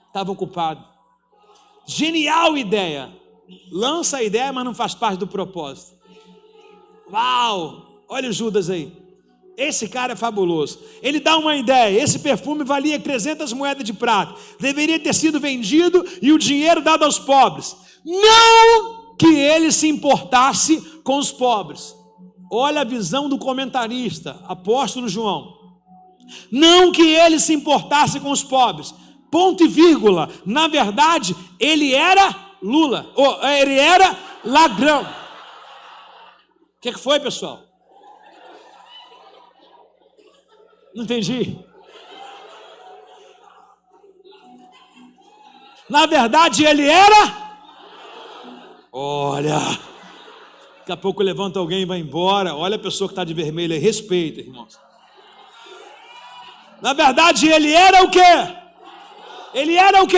Estava ocupado. Genial ideia. Lança a ideia, mas não faz parte do propósito. Uau! Olha o Judas aí. Esse cara é fabuloso. Ele dá uma ideia. Esse perfume valia 300 moedas de prata. Deveria ter sido vendido e o dinheiro dado aos pobres. Não que ele se importasse com os pobres. Olha a visão do comentarista, apóstolo João. Não que ele se importasse com os pobres. Ponto e vírgula. Na verdade, ele era Lula. Ele era ladrão. O que foi, pessoal? Não entendi. Na verdade, ele era... Olha, daqui a pouco levanta alguém e vai embora. Olha a pessoa que está de vermelho aí. Respeita, irmãos. Na verdade, ele era o quê? Ele era o quê?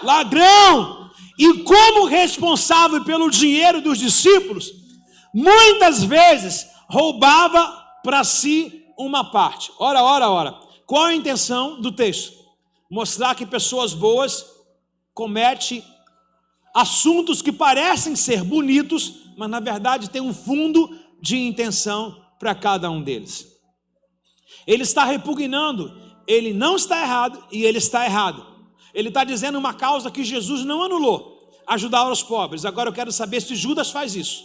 Ladrão. E como responsável pelo dinheiro dos discípulos, muitas vezes roubava para si uma parte. Ora. Qual a intenção do texto? Mostrar que pessoas boas cometem assuntos que parecem ser bonitos, mas na verdade tem um fundo de intenção para cada um deles. Ele está repugnando, ele não está errado e ele está errado. Ele está dizendo uma causa que Jesus não anulou, ajudar os pobres. Agora eu quero saber se Judas faz isso.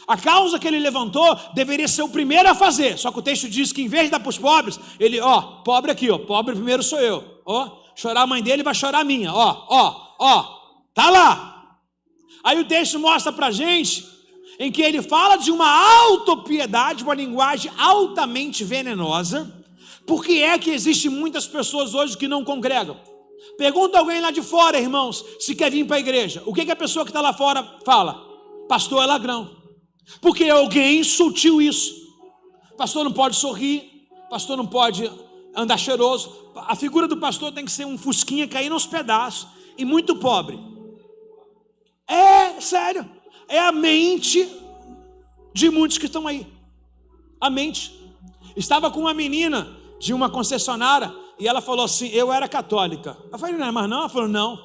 A causa que ele levantou deveria ser o primeiro a fazer. Só que o texto diz que em vez de dar para os pobres, ele, pobre aqui, pobre primeiro sou eu. Chorar a mãe dele vai chorar a minha. Tá lá. Aí o texto mostra para a gente em que ele fala de uma autopiedade, uma linguagem altamente venenosa. Por que é que existem muitas pessoas hoje que não congregam? Pergunta alguém lá de fora, irmãos, se quer vir para a igreja. O que a pessoa que está lá fora fala? Pastor é ladrão. Porque alguém sutil isso. Pastor não pode sorrir, pastor não pode andar cheiroso. A figura do pastor tem que ser um fusquinha caindo aos pedaços e muito pobre. É sério. É a mente de muitos que estão aí. A mente. Estava com uma menina de uma concessionária e ela falou assim: eu era católica. Eu falei, não é mais não? Ela falou, não.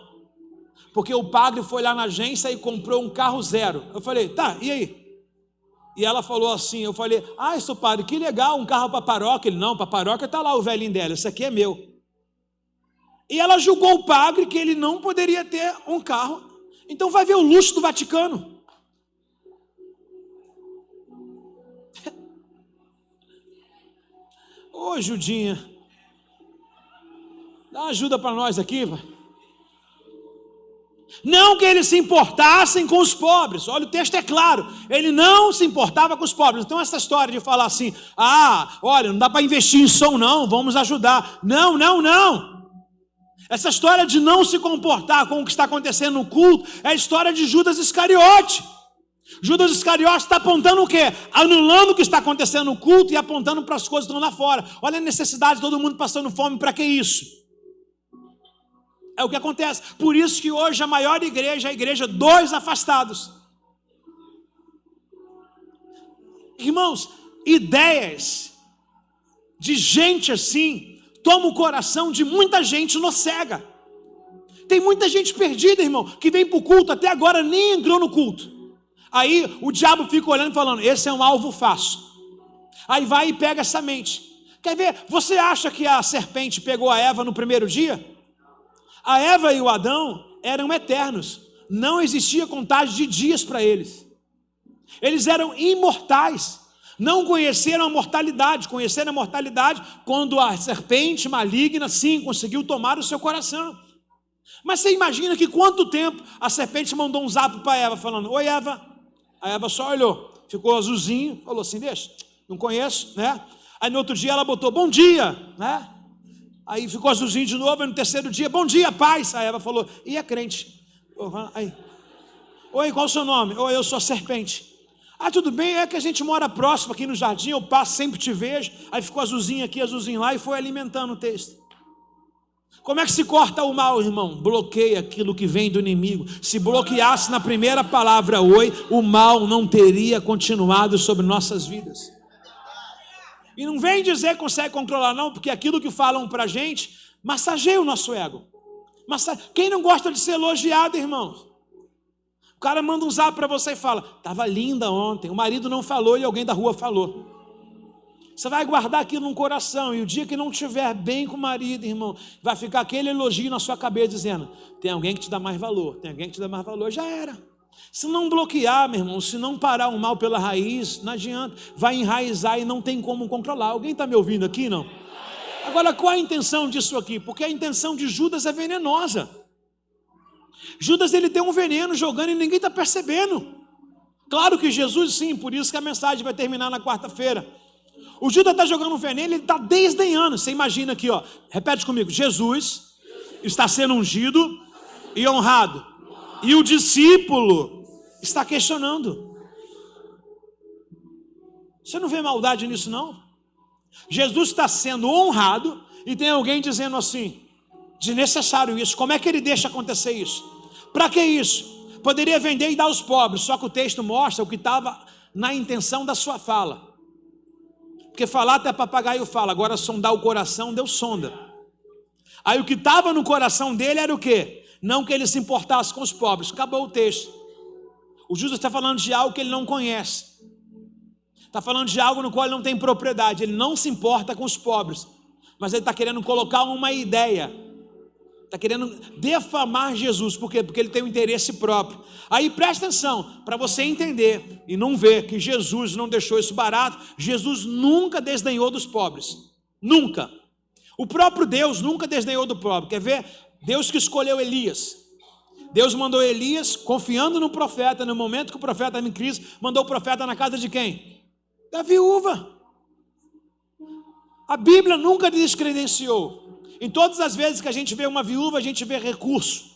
Porque o padre foi lá na agência e comprou um carro zero. Eu falei, tá, e aí? E ela falou assim, eu falei, seu padre, que legal, um carro para paróquia. Ele, não, para paróquia está lá o velhinho dela, esse aqui é meu. E ela julgou o padre que ele não poderia ter um carro. Então vai ver o luxo do Vaticano. Ô Judinha, dá uma ajuda para nós aqui, pai. Não que eles se importassem com os pobres. Olha, o texto é claro. Ele não se importava com os pobres. Então essa história de falar assim, olha, não dá para investir em som não, vamos ajudar. Não. Essa história de não se comportar com o que está acontecendo no culto é a história de Judas Iscariote. Judas Iscariote está apontando o quê? Anulando o que está acontecendo no culto e apontando para as coisas que estão lá fora. Olha a necessidade de todo mundo passando fome, para que isso? É o que acontece. Por isso que hoje a maior igreja é a igreja dos afastados. Irmãos, ideias de gente assim tomam o coração de muita gente no cega. Tem muita gente perdida, irmão, que vem para o culto, até agora nem entrou no culto. Aí o diabo fica olhando e falando, esse é um alvo fácil. Aí vai e pega essa mente. Quer ver? Você acha que a serpente pegou a Eva no primeiro dia? A Eva e o Adão eram eternos. não existia contagem de dias para eles. Eles eram imortais. Não conheceram a mortalidade. Conheceram a mortalidade quando a serpente maligna, sim, conseguiu tomar o seu coração. Mas você imagina que quanto tempo a serpente mandou um zap para Eva, falando: oi, Eva. A Eva só olhou, ficou azulzinho, falou assim: deixa, não conheço, né? Aí no outro dia ela botou: bom dia, né? Aí ficou azulzinho de novo, aí no terceiro dia: bom dia, paz. A Eva falou: e é crente? Aí, oi, qual o seu nome? Oi, eu sou a serpente. Ah, tudo bem, é que a gente mora próximo aqui no jardim, eu passo, sempre te vejo. Aí ficou azulzinho aqui, azulzinho lá, e foi alimentando o texto. Como é que se corta o mal, irmão? Bloqueia aquilo que vem do inimigo. Se bloqueasse na primeira palavra oi, o mal não teria continuado sobre nossas vidas. E não vem dizer que consegue controlar não, porque aquilo que falam pra gente massageia o nosso ego. Quem não gosta de ser elogiado, irmão? O cara manda um zap para você e fala: estava linda ontem, o marido não falou e alguém da rua falou. Você vai guardar aquilo no coração, e o dia que não estiver bem com o marido, irmão, vai ficar aquele elogio na sua cabeça dizendo: tem alguém que te dá mais valor, tem alguém que te dá mais valor. Já era. Se não bloquear, meu irmão, se não parar o mal pela raiz, não adianta, vai enraizar e não tem como controlar. Alguém está me ouvindo aqui, não? Agora, qual a intenção disso aqui? Porque a intenção de Judas é venenosa. Judas, ele tem um veneno jogando e ninguém está percebendo. Claro que Jesus sim, por isso que a mensagem vai terminar na quarta-feira. O Judas está jogando um veneno, ele está desdenhando. Você imagina aqui, ó, repete comigo: Jesus está sendo ungido e honrado, e o discípulo está questionando. Você não vê maldade nisso, não? Jesus está sendo honrado e tem alguém dizendo assim: desnecessário isso, como é que ele deixa acontecer isso? Para que isso? Poderia vender e dar aos pobres. Só que o texto mostra o que estava na intenção da sua fala. Porque falar até papagaio fala, agora sondar o coração, Deus sonda. Aí o que estava no coração dele era o quê? Não que ele se importasse com os pobres. Acabou o texto. O Judas está falando de algo que ele não conhece. Está falando de algo no qual ele não tem propriedade. Ele não se importa com os pobres, mas ele está querendo colocar uma ideia. Está querendo defamar Jesus. Por quê? Porque ele tem um interesse próprio. Aí presta atenção, para você entender e não ver que Jesus não deixou isso barato. Jesus nunca desdenhou dos pobres. Nunca. O próprio Deus nunca desdenhou do pobre. Quer ver? Deus que escolheu Elias. Deus mandou Elias, confiando no profeta, no momento que o profeta estava em crise, mandou o profeta na casa de quem? Da viúva. A Bíblia nunca descredenciou. Em todas as vezes que a gente vê uma viúva, a gente vê recurso.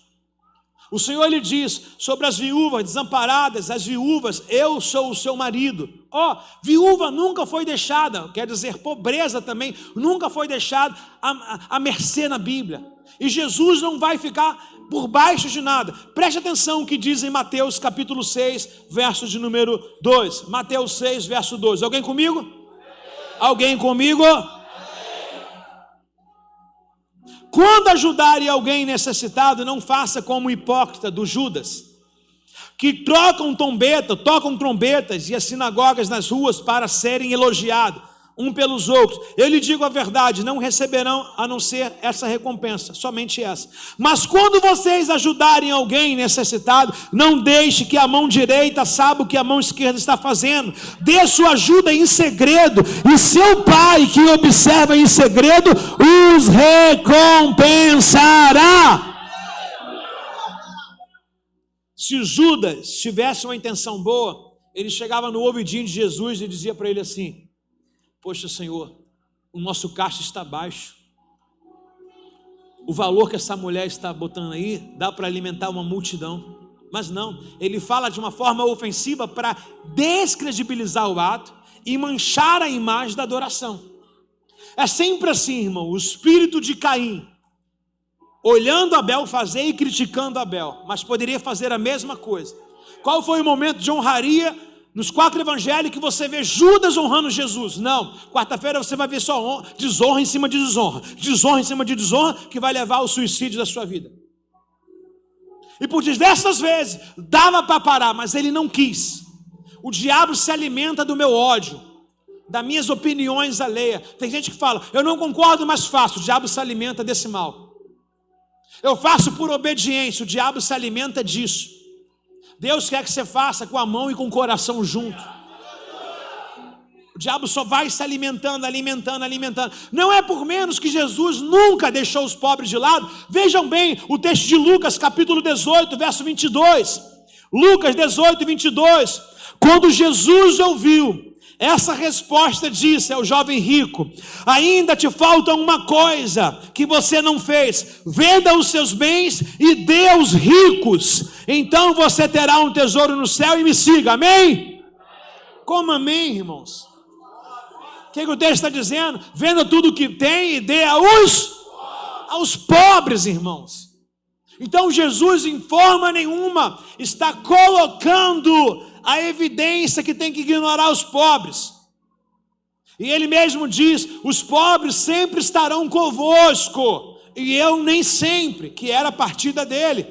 O Senhor lhe diz sobre as viúvas desamparadas, as viúvas: eu sou o seu marido. Viúva nunca foi deixada, quer dizer, pobreza também, nunca foi deixada à mercê na Bíblia. E Jesus não vai ficar por baixo de nada. Preste atenção o que diz em Mateus capítulo 6, verso de número 2. Mateus 6, verso 2. Alguém comigo? Alguém comigo? Quando ajudarem alguém necessitado, não faça como o hipócrita do Judas, que tocam trombetas e as sinagogas nas ruas para serem elogiados um pelos outros. Eu lhe digo a verdade, não receberão a não ser essa recompensa, somente essa. Mas quando vocês ajudarem alguém necessitado, não deixe que a mão direita saiba o que a mão esquerda está fazendo. Dê sua ajuda em segredo, e seu pai que observa em segredo os recompensará. Se Judas tivesse uma intenção boa, ele chegava no ouvidinho de Jesus e dizia para ele assim: poxa, Senhor, o nosso caixa está baixo. O valor que essa mulher está botando aí dá para alimentar uma multidão. Mas não, ele fala de uma forma ofensiva para descredibilizar o ato e manchar a imagem da adoração. É sempre assim, irmão, o espírito de Caim, olhando Abel fazer e criticando Abel, mas poderia fazer a mesma coisa. Qual foi o momento de honraria nos 4 evangelhos que você vê Judas honrando Jesus? Não, quarta-feira você vai ver só desonra em cima de desonra, desonra em cima de desonra, que vai levar ao suicídio da sua vida. E por diversas vezes dava para parar, mas ele não quis. O diabo se alimenta do meu ódio, das minhas opiniões alheias. Tem gente que fala: eu não concordo, mas faço. O diabo se alimenta desse mal. Eu faço por obediência, o diabo se alimenta disso. Deus quer que você faça com a mão e com o coração junto. O diabo só vai se alimentando. Não é por menos que Jesus nunca deixou os pobres de lado. Vejam bem o texto de Lucas, capítulo 18, verso 22. Lucas 18, 22. Quando Jesus ouviu essa resposta, disse ao jovem rico: ainda te falta uma coisa que você não fez. Venda os seus bens e dê aos ricos. Então você terá um tesouro no céu e me siga. Amém? Como amém, irmãos? O que o texto está dizendo? Venda tudo o que tem e dê aos pobres, irmãos. Então Jesus, em forma nenhuma, está colocando a evidência que tem que ignorar os pobres. E ele mesmo diz: os pobres sempre estarão convosco, e eu nem sempre, que era a partida dele.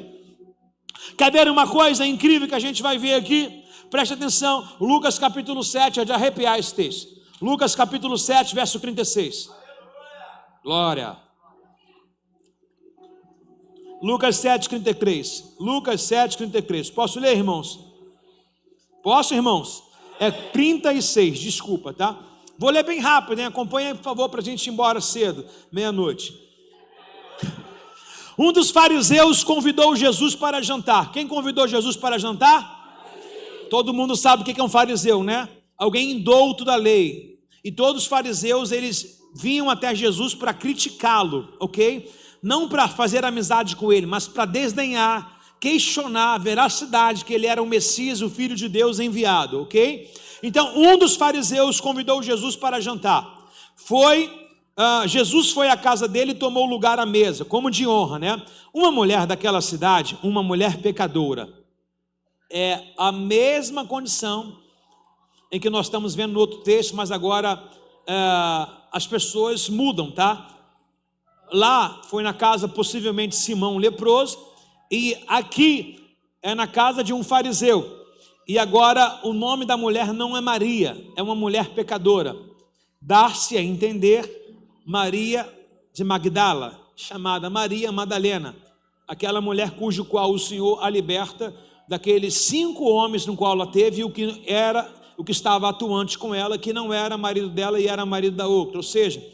Quer ver uma coisa incrível que a gente vai ver aqui? Preste atenção, Lucas capítulo 7, é de arrepiar esse texto. Lucas capítulo 7, verso 36. Glória. Lucas 7, 33. Lucas 7, 33. Posso ler, irmãos? Posso, irmãos? É 36, desculpa, tá? Vou ler bem rápido, hein? Acompanha aí, por favor, para a gente ir embora cedo, meia-noite. Um dos fariseus convidou Jesus para jantar. Quem convidou Jesus para jantar? Todo mundo sabe o que é um fariseu, né? Alguém indouto da lei. E todos os fariseus, eles vinham até Jesus para criticá-lo, ok? Não para fazer amizade com ele, mas para desdenhar, questionar a veracidade que ele era o Messias, o Filho de Deus enviado, ok? Então, um dos fariseus convidou Jesus para jantar. Jesus foi à casa dele e tomou lugar à mesa, como de honra, né? Uma mulher daquela cidade, uma mulher pecadora, é a mesma condição em que nós estamos vendo no outro texto, mas agora as pessoas mudam, tá? Lá foi na casa possivelmente Simão leproso, e aqui é na casa de um fariseu. E agora o nome da mulher não é Maria, é uma mulher pecadora. Dar-se a entender Maria de Magdala, chamada Maria Madalena, aquela mulher cujo qual o Senhor a liberta daqueles 5 homens no qual ela teve, e o que estava atuante com ela, que não era marido dela e era marido da outra. Ou seja,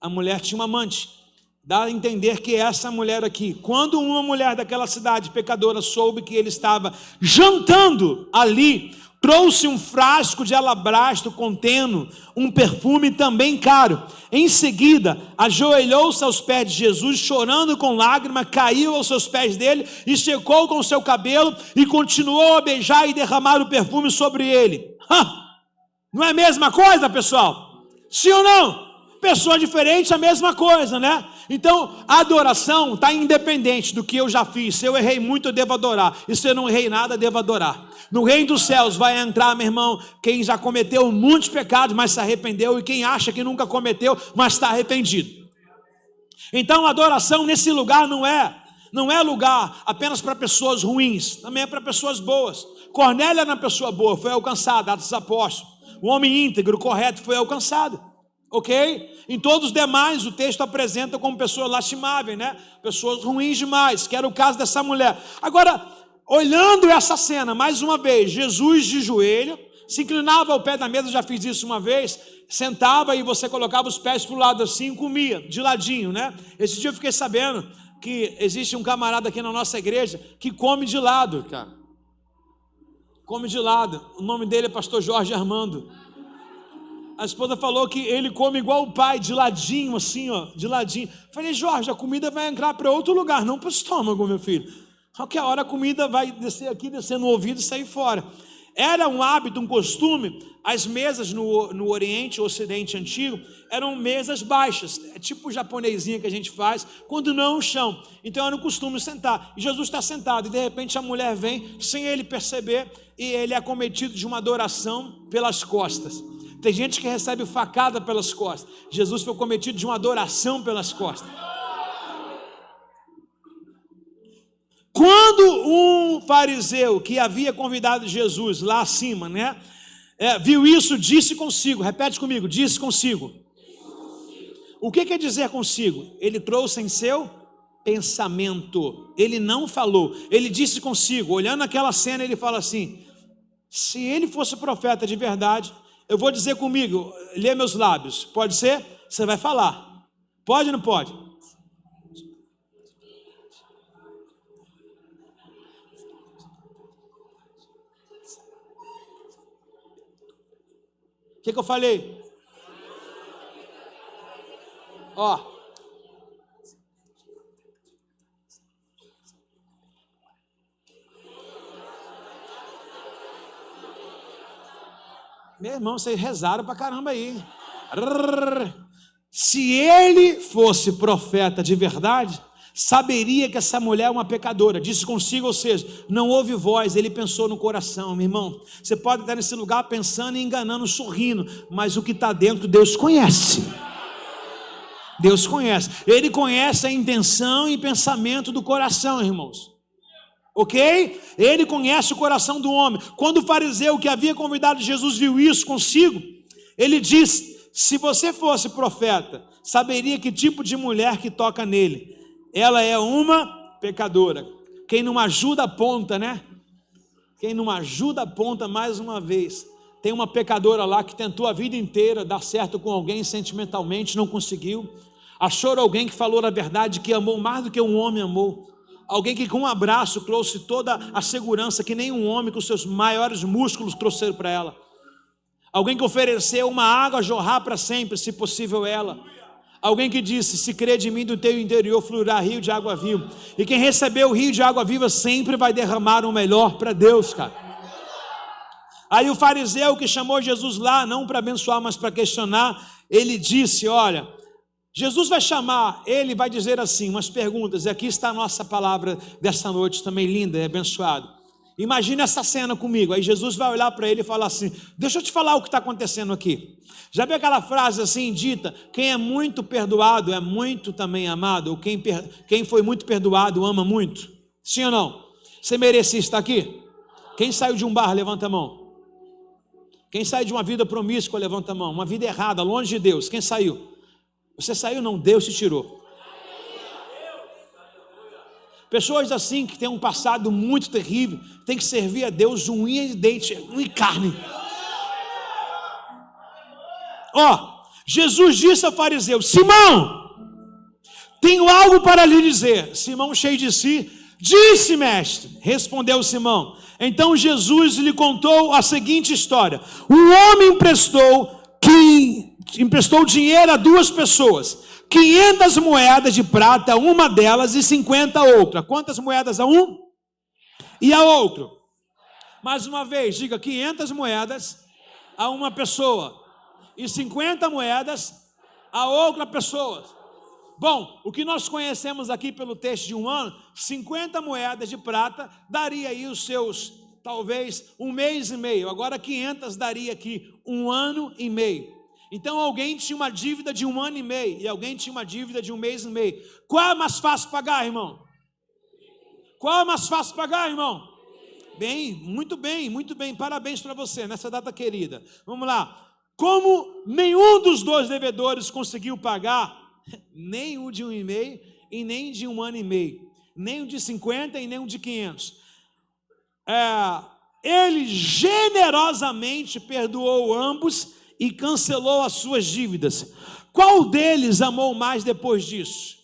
a mulher tinha uma amante. Dá a entender que essa mulher aqui, quando uma mulher daquela cidade pecadora soube que ele estava jantando ali, trouxe um frasco de alabastro contendo um perfume também caro. Em seguida, ajoelhou-se aos pés de Jesus, chorando com lágrimas, caiu aos seus pés dele e secou com o seu cabelo e continuou a beijar e derramar o perfume sobre ele. Não é a mesma coisa, pessoal? Sim ou não? Pessoa diferente, a mesma coisa, né? Então, a adoração está independente do que eu já fiz. Se eu errei muito, eu devo adorar. E se eu não errei nada, eu devo adorar. No reino dos céus vai entrar, meu irmão, quem já cometeu muitos pecados, mas se arrependeu, e quem acha que nunca cometeu, mas está arrependido. Então, a adoração nesse lugar não é lugar apenas para pessoas ruins, também é para pessoas boas. Cornélio era uma pessoa boa, foi alcançado, Atos dos Apóstolos. O homem íntegro, correto, foi alcançado. Ok? Em todos os demais, o texto apresenta como pessoas lastimáveis, né? Pessoas ruins demais, que era o caso dessa mulher. Agora, olhando essa cena, mais uma vez, Jesus de joelho, se inclinava ao pé da mesa, já fiz isso uma vez, sentava e você colocava os pés para o lado assim e comia, de ladinho, né? Esse dia eu fiquei sabendo que existe um camarada aqui na nossa igreja que come de lado, cara. Come de lado. O nome dele é pastor Jorge Armando. A esposa falou que ele come igual o pai, de ladinho, assim, ó, de ladinho. Falei, Jorge, a comida vai entrar para outro lugar, não para o estômago, meu filho. Qualquer hora a comida vai descer aqui, descer no ouvido e sair fora. Era um hábito, um costume, as mesas no Oriente, Ocidente antigo, eram mesas baixas, é tipo japonesinha que a gente faz, quando não o chão. Então era um costume sentar, e Jesus está sentado, e de repente a mulher vem, sem ele perceber, e ele é acometido de uma adoração pelas costas. Tem gente que recebe facada pelas costas. Jesus foi cometido de uma adoração pelas costas. Quando um fariseu que havia convidado Jesus lá acima, né, viu isso, disse consigo, repete comigo, disse consigo. O que quer dizer consigo? Ele trouxe em seu pensamento. Ele não falou. Ele disse consigo, olhando aquela cena, ele fala assim: se ele fosse profeta de verdade, eu vou dizer comigo, lê meus lábios. Pode ser? Você vai falar. Pode ou não pode? O que eu falei? Ó. Meu irmão, vocês rezaram pra caramba aí. Se ele fosse profeta de verdade, saberia que essa mulher é uma pecadora. Disse consigo, ou seja, não houve voz, ele pensou no coração. Meu irmão, você pode estar nesse lugar pensando e enganando, sorrindo, mas o que está dentro Deus conhece. Deus conhece. Ele conhece a intenção e pensamento do coração, irmãos. Ok? Ele conhece o coração do homem. Quando o fariseu que havia convidado Jesus viu isso consigo, ele disse: se você fosse profeta, saberia que tipo de mulher que toca nele. Ela é uma pecadora. Quem não ajuda aponta, né? Quem não ajuda aponta mais uma vez. Tem uma pecadora lá que tentou a vida inteira dar certo com alguém sentimentalmente, não conseguiu. Achou alguém que falou a verdade, que amou mais do que um homem amou. Alguém que com um abraço trouxe toda a segurança que nem um homem com seus maiores músculos trouxeram para ela. Alguém que ofereceu uma água a jorrar para sempre, se possível ela. Alguém que disse: se crê de mim, do teu interior fluirá rio de água viva. E quem recebeu o rio de água viva sempre vai derramar o melhor para Deus, cara. Aí o fariseu que chamou Jesus lá, não para abençoar, mas para questionar, ele disse: olha, Jesus vai chamar, ele vai dizer assim, umas perguntas, e aqui está a nossa palavra dessa noite também linda e abençoada. Imagina essa cena comigo. Aí Jesus vai olhar para ele e falar assim: deixa eu te falar o que está acontecendo aqui. Já viu aquela frase assim dita: quem é muito perdoado é muito também amado? Ou quem foi muito perdoado ama muito? Sim ou não? Você merecia estar aqui? Quem saiu de um bar, levanta a mão. Quem saiu de uma vida promíscua, levanta a mão. Uma vida errada, longe de Deus, quem saiu? Você saiu? Não, Deus te tirou. Pessoas assim que têm um passado muito terrível, tem que servir a Deus unha e dente, unha e carne. Ó, Jesus disse ao fariseu: Simão, tenho algo para lhe dizer. Simão, cheio de si, disse, mestre. Respondeu Simão. Então Jesus lhe contou a seguinte história: um homem emprestou dinheiro a duas pessoas, 500 moedas de prata a uma delas e 50 a outra. Quantas moedas a um? E a outro? Mais uma vez, diga: 500 moedas a uma pessoa e 50 moedas a outra pessoa. Bom, o que nós conhecemos aqui pelo texto de um ano, 50 moedas de prata daria aí os seus, talvez, 1 mês e meio. Agora 500 daria aqui 1 ano e meio. Então alguém tinha uma dívida de 1 ano e meio e alguém tinha uma dívida de 1 mês e meio. Qual é mais fácil pagar, irmão? Qual é mais fácil pagar, irmão? Bem, muito bem, parabéns para você nessa data querida. Vamos lá. Como nenhum dos dois devedores conseguiu pagar, nem o de 1 e meio e nem de 1 ano e meio, nem o de 50 e nem o de 500, ele generosamente perdoou ambos e cancelou as suas dívidas. Qual deles amou mais depois disso?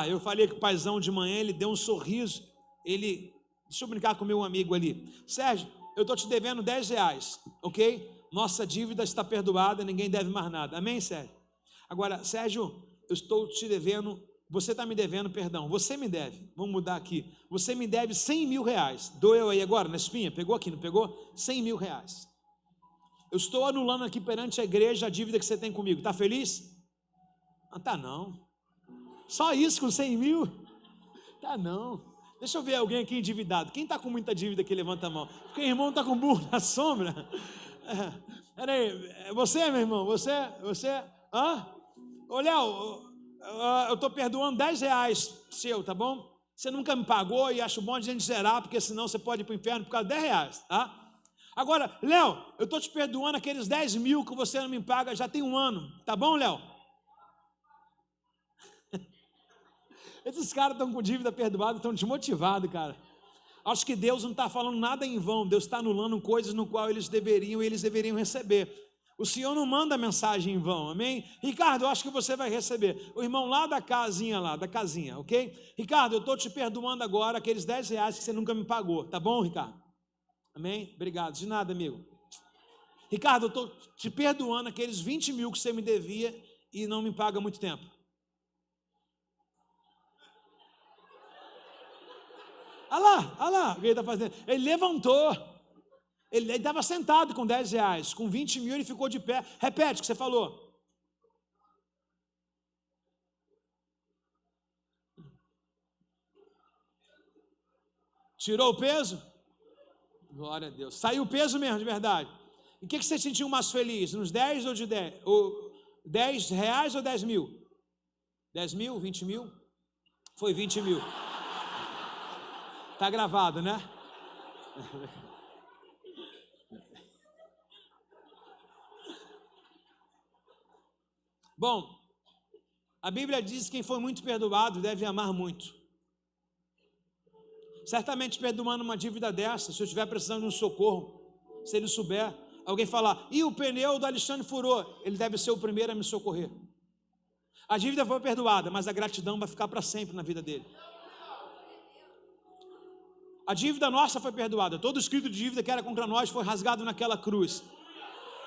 Eu falei que o paizão de manhã, ele deu um sorriso, deixa eu brincar com meu amigo ali: Sérgio, eu estou te devendo R$10, ok? Nossa dívida está perdoada, ninguém deve mais nada, amém, Sérgio? Agora, Sérgio, eu estou te devendo, você está me devendo, perdão, você me deve, vamos mudar aqui, você me deve R$100 mil, doeu aí agora na espinha, pegou aqui, não pegou? R$100 mil, eu estou anulando aqui perante a igreja a dívida que você tem comigo, está feliz? Tá não, só isso com 100 mil? Tá não, deixa eu ver alguém aqui endividado, quem está com muita dívida aqui, levanta a mão, porque o irmão está com burro na sombra. Peraí, você, meu irmão, você, ô Léo, eu estou perdoando R$10 seu, tá bom? Você nunca me pagou e acho bom a gente zerar, porque senão você pode ir para o inferno por causa de R$10, tá? Agora, Léo, eu estou te perdoando aqueles 10 mil que você não me paga já tem 1 ano, tá bom, Léo? Esses caras estão com dívida perdoada, estão desmotivados, cara. Acho que Deus não está falando nada em vão. Deus está anulando coisas no qual eles deveriam receber. O Senhor não manda mensagem em vão, amém? Ricardo, eu acho que você vai receber. O irmão lá da casinha, ok? Ricardo, eu estou te perdoando agora aqueles R$10 que você nunca me pagou, tá bom, Ricardo? Amém? Obrigado, de nada, amigo. Ricardo, eu estou te perdoando aqueles 20 mil que você me devia e não me paga há muito tempo. Olha lá, o que ele está fazendo. Ele levantou. Ele estava sentado com R$10, com 20 mil ele ficou de pé. Repete o que você falou. Tirou o peso? Glória a Deus. Saiu o peso mesmo, de verdade. E o que você sentiu mais feliz? Nos 10 ou de 10? R$10 ou 10 mil? 10 mil, 20 mil? Foi 20 mil. Está gravado, né? Bom, a Bíblia diz que quem foi muito perdoado deve amar muito. Certamente perdoando uma dívida dessa, se eu estiver precisando de um socorro, se ele souber, alguém falar, e o pneu do Alexandre furou, ele deve ser o primeiro a me socorrer. A dívida foi perdoada, mas a gratidão vai ficar para sempre na vida dele. A dívida nossa foi perdoada, todo escrito de dívida que era contra nós foi rasgado naquela cruz.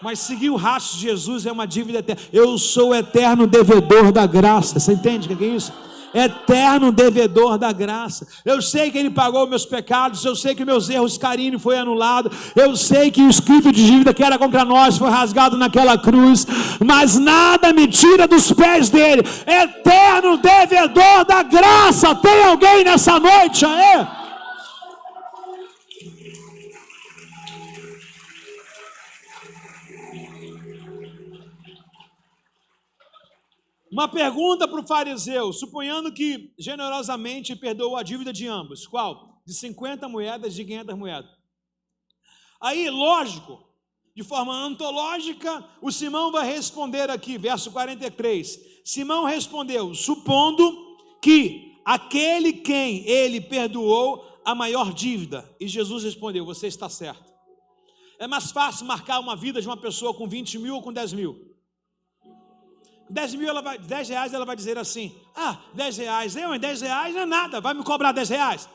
Mas seguir o rastro de Jesus é uma dívida eterna. Eu sou o eterno devedor da graça. Você entende o que é isso? Eterno devedor da graça. Eu sei que Ele pagou meus pecados. Eu sei que meus erros carinho foi anulado. Eu sei que o escrito de dívida que era contra nós foi rasgado naquela cruz. Mas nada me tira dos pés dele. Eterno devedor da graça. Tem alguém nessa noite aí? Uma pergunta para o fariseu, suponhando que generosamente perdoou a dívida de ambos. Qual? De 50 moedas, de 500 moedas. Aí, lógico, de forma antológica, o Simão vai responder aqui, verso 43. Simão respondeu, supondo que aquele quem ele perdoou a maior dívida. E Jesus respondeu, você está certo. É mais fácil marcar uma vida de uma pessoa com 20 mil ou com 10 mil? 10 mil, R$10 ela vai dizer assim, R$10, 10 reais não é nada, vai me cobrar R$10.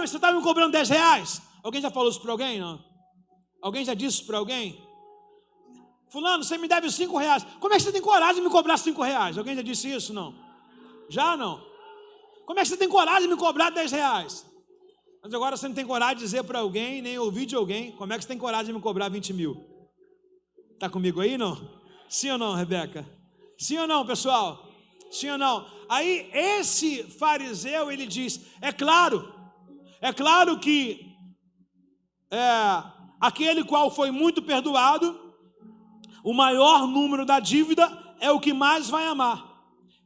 Você está me cobrando R$10? Alguém já falou isso para alguém, não? Alguém já disse isso para alguém? Fulano, você me deve R$5. Como é que você tem coragem de me cobrar R$5? Alguém já disse isso, não? Já não? Como é que você tem coragem de me cobrar R$10? Mas agora você não tem coragem de dizer para alguém, nem ouvir de alguém, como é que você tem coragem de me cobrar 20 mil? Está comigo aí, não? Sim ou não, Rebeca? Sim ou não, pessoal? Sim ou não? Aí esse fariseu, ele diz, é claro que aquele qual foi muito perdoado, o maior número da dívida é o que mais vai amar.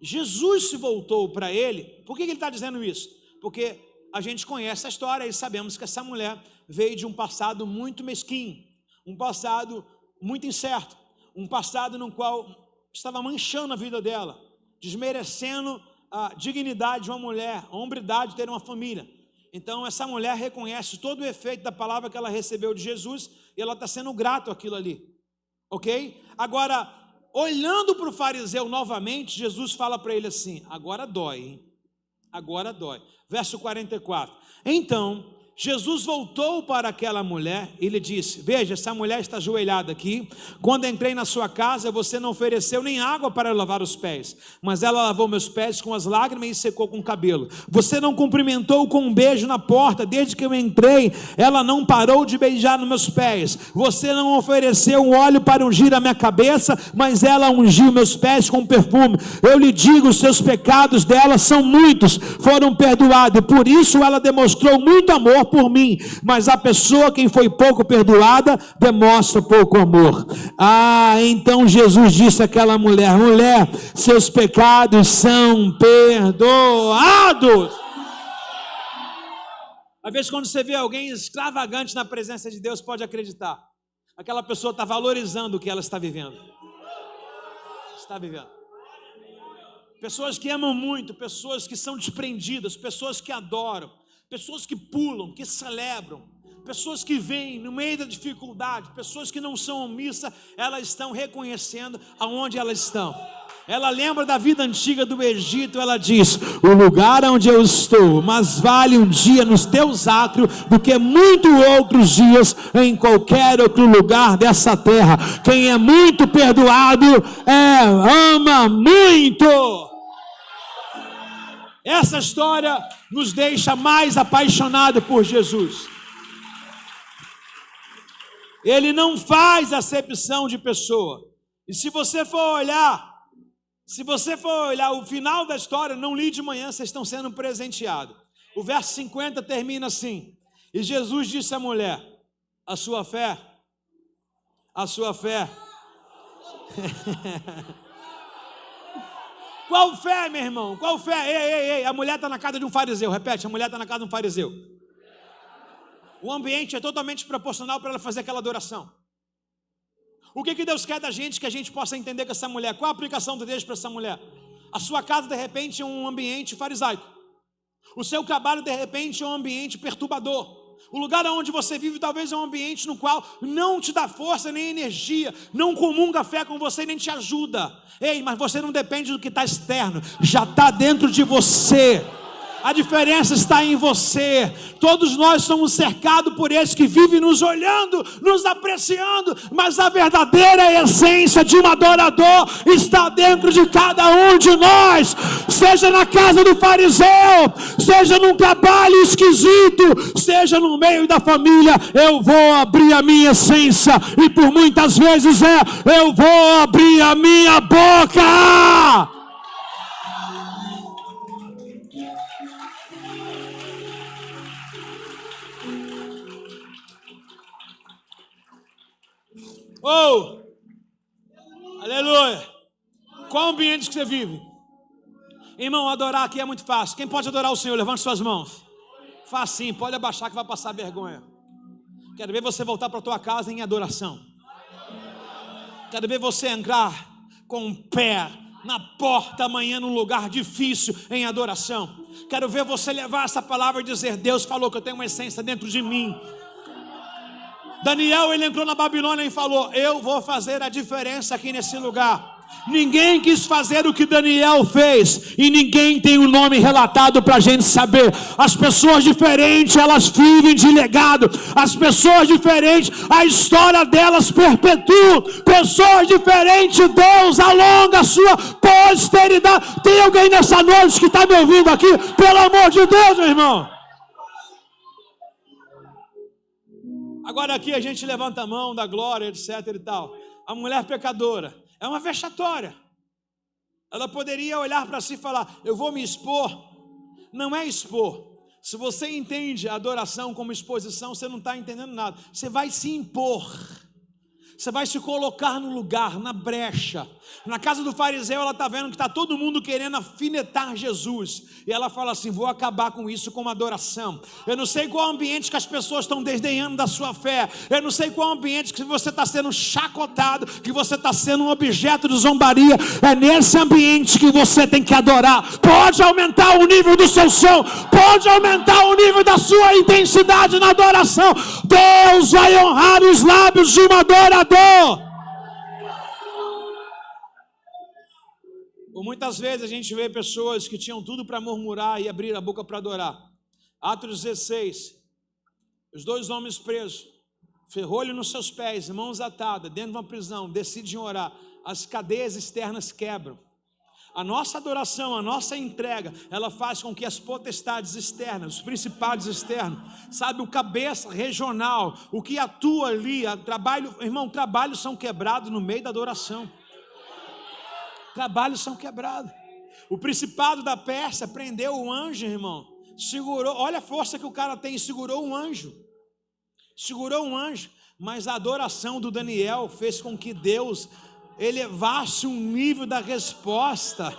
Jesus se voltou para ele, por que ele está dizendo isso? Porque a gente conhece a história e sabemos que essa mulher veio de um passado muito mesquinho, um passado muito incerto, um passado no qual estava manchando a vida dela, desmerecendo a dignidade de uma mulher, a hombridade de ter uma família. Então essa mulher reconhece todo o efeito da palavra que ela recebeu de Jesus e ela está sendo grato àquilo ali, ok? Agora, olhando para o fariseu novamente, Jesus fala para ele assim, agora dói, hein? Agora dói. Verso 44, então Jesus voltou para aquela mulher e lhe disse, veja, essa mulher está ajoelhada aqui, quando entrei na sua casa, você não ofereceu nem água para lavar os pés, mas ela lavou meus pés com as lágrimas e secou com o cabelo. Você não cumprimentou com um beijo na porta, desde que eu entrei, ela não parou de beijar nos meus pés. Você não ofereceu um óleo para ungir a minha cabeça, mas ela ungiu meus pés com perfume. Eu lhe digo, os seus pecados dela são muitos, foram perdoados, e por isso ela demonstrou muito amor por mim, mas a pessoa quem foi pouco perdoada demonstra pouco amor. Então Jesus disse àquela mulher, mulher, seus pecados são perdoados. Às vezes quando você vê alguém extravagante na presença de Deus, pode acreditar, aquela pessoa está valorizando o que ela está vivendo. pessoas que amam muito, pessoas que são desprendidas, pessoas que adoram, pessoas que pulam, que celebram, pessoas que vêm no meio da dificuldade, pessoas que não são omissas, elas estão reconhecendo aonde elas estão. Ela lembra da vida antiga do Egito, ela diz: o lugar onde eu estou, mais vale um dia nos teus átrios do que muitos outros dias em qualquer outro lugar dessa terra. Quem é muito perdoado ama muito. Essa história nos deixa mais apaixonados por Jesus. Ele não faz acepção de pessoa. E se você for olhar o final da história, não li de manhã, vocês estão sendo presenteados. O verso 50 termina assim: e Jesus disse à mulher: a sua fé. Qual fé, meu irmão? Qual fé? Ei, a mulher está na casa de um fariseu. Repete, a mulher está na casa de um fariseu. O ambiente é totalmente proporcional para ela fazer aquela adoração. O que Deus quer da gente, que a gente possa entender com essa mulher? Qual a aplicação de Deus para essa mulher? A sua casa, de repente, é um ambiente farisaico. O seu trabalho, de repente, é um ambiente perturbador. O lugar onde você vive, talvez, é um ambiente no qual não te dá força nem energia, não comunga a fé com você, nem te ajuda. Ei, mas você não depende do que está externo, já está dentro de você. A diferença está em você. Todos nós somos cercados por esses que vivem nos olhando, nos apreciando, mas a verdadeira essência de um adorador está dentro de cada um de nós. Seja na casa do fariseu, seja num trabalho esquisito, seja no meio da família, eu vou abrir a minha essência, e por muitas vezes eu vou abrir a minha boca. Oh, aleluia. Qual ambiente que você vive? Irmão, adorar aqui é muito fácil. Quem pode adorar o Senhor? Levante suas mãos. Facinho, pode abaixar que vai passar vergonha. Quero ver você voltar para a tua casa em adoração. Quero ver você entrar com o pé na porta amanhã num lugar difícil em adoração. Quero ver você levar essa palavra e dizer: Deus falou que eu tenho uma essência dentro de mim. Daniel, ele entrou na Babilônia e falou: eu vou fazer a diferença aqui nesse lugar. Ninguém quis fazer o que Daniel fez, e ninguém tem o nome relatado para a gente saber. As pessoas diferentes, elas vivem de legado. As pessoas diferentes, a história delas perpetua. Pessoas diferentes, Deus alonga a sua posteridade. Tem alguém nessa noite que está me ouvindo aqui? Pelo amor de Deus, meu irmão. Agora aqui a gente levanta a mão da glória, etc e tal. A mulher pecadora é uma vexatória. Ela poderia olhar para si e falar: eu vou me expor. Não é expor. Se você entende a adoração como exposição, você não está entendendo nada. Você vai se impor. Você vai se colocar no lugar, na brecha. Na casa do fariseu, ela está vendo que está todo mundo querendo afinetar Jesus. E ela fala assim: vou acabar com isso com uma adoração. Eu não sei qual ambiente que as pessoas estão desdenhando da sua fé. Eu não sei qual ambiente que você está sendo chacotado, que você está sendo um objeto de zombaria. É nesse ambiente que você tem que adorar. Pode aumentar o nível do seu som, pode aumentar o nível da sua intensidade na adoração. Deus vai honrar os lábios de um adorador. Por muitas vezes a gente vê pessoas que tinham tudo para murmurar e abrir a boca para adorar. Atos 16, os 2 homens presos, ferrolho nos seus pés, mãos atadas, dentro de uma prisão, decidem orar, as cadeias externas quebram. A nossa adoração, a nossa entrega, ela faz com que as potestades externas, os principados externos, sabe, o cabeça regional, o que atua ali, trabalhos são quebrados no meio da adoração. Trabalhos são quebrados. O principado da Pérsia prendeu o anjo, irmão. Segurou, olha a força que o cara tem, segurou um anjo. Mas a adoração do Daniel fez com que Deus elevasse um nível da resposta.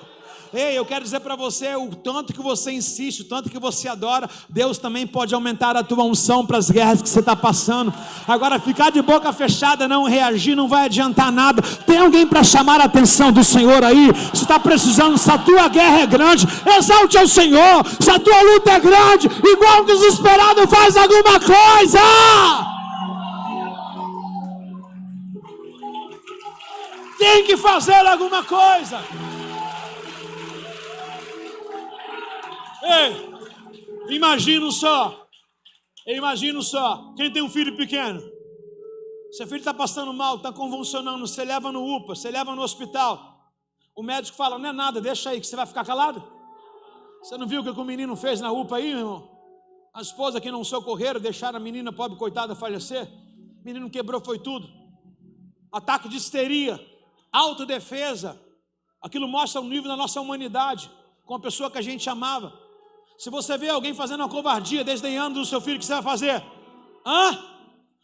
Ei, eu quero dizer para você, o tanto que você insiste, o tanto que você adora, Deus também pode aumentar a tua unção para as guerras que você está passando. Agora, ficar de boca fechada, não reagir, não vai adiantar nada. Tem alguém para chamar a atenção do Senhor aí? Se está precisando, se a tua guerra é grande, exalte ao Senhor. Se a tua luta é grande, igual um desesperado, faz alguma coisa. Tem que fazer alguma coisa. Ei, imagina só, quem tem um filho pequeno, seu filho está passando mal, está convulsionando, você leva no UPA, você leva no hospital, o médico fala, não é nada, deixa aí, que você vai ficar calado? Você não viu o que o menino fez na UPA aí, meu irmão? A esposa que não socorreram, deixaram a menina pobre, coitada, falecer, o menino quebrou, foi tudo, ataque de histeria, autodefesa, aquilo mostra o nível da nossa humanidade, com a pessoa que a gente amava. Se você vê alguém fazendo uma covardia, desdenhando do seu filho, o que você vai fazer?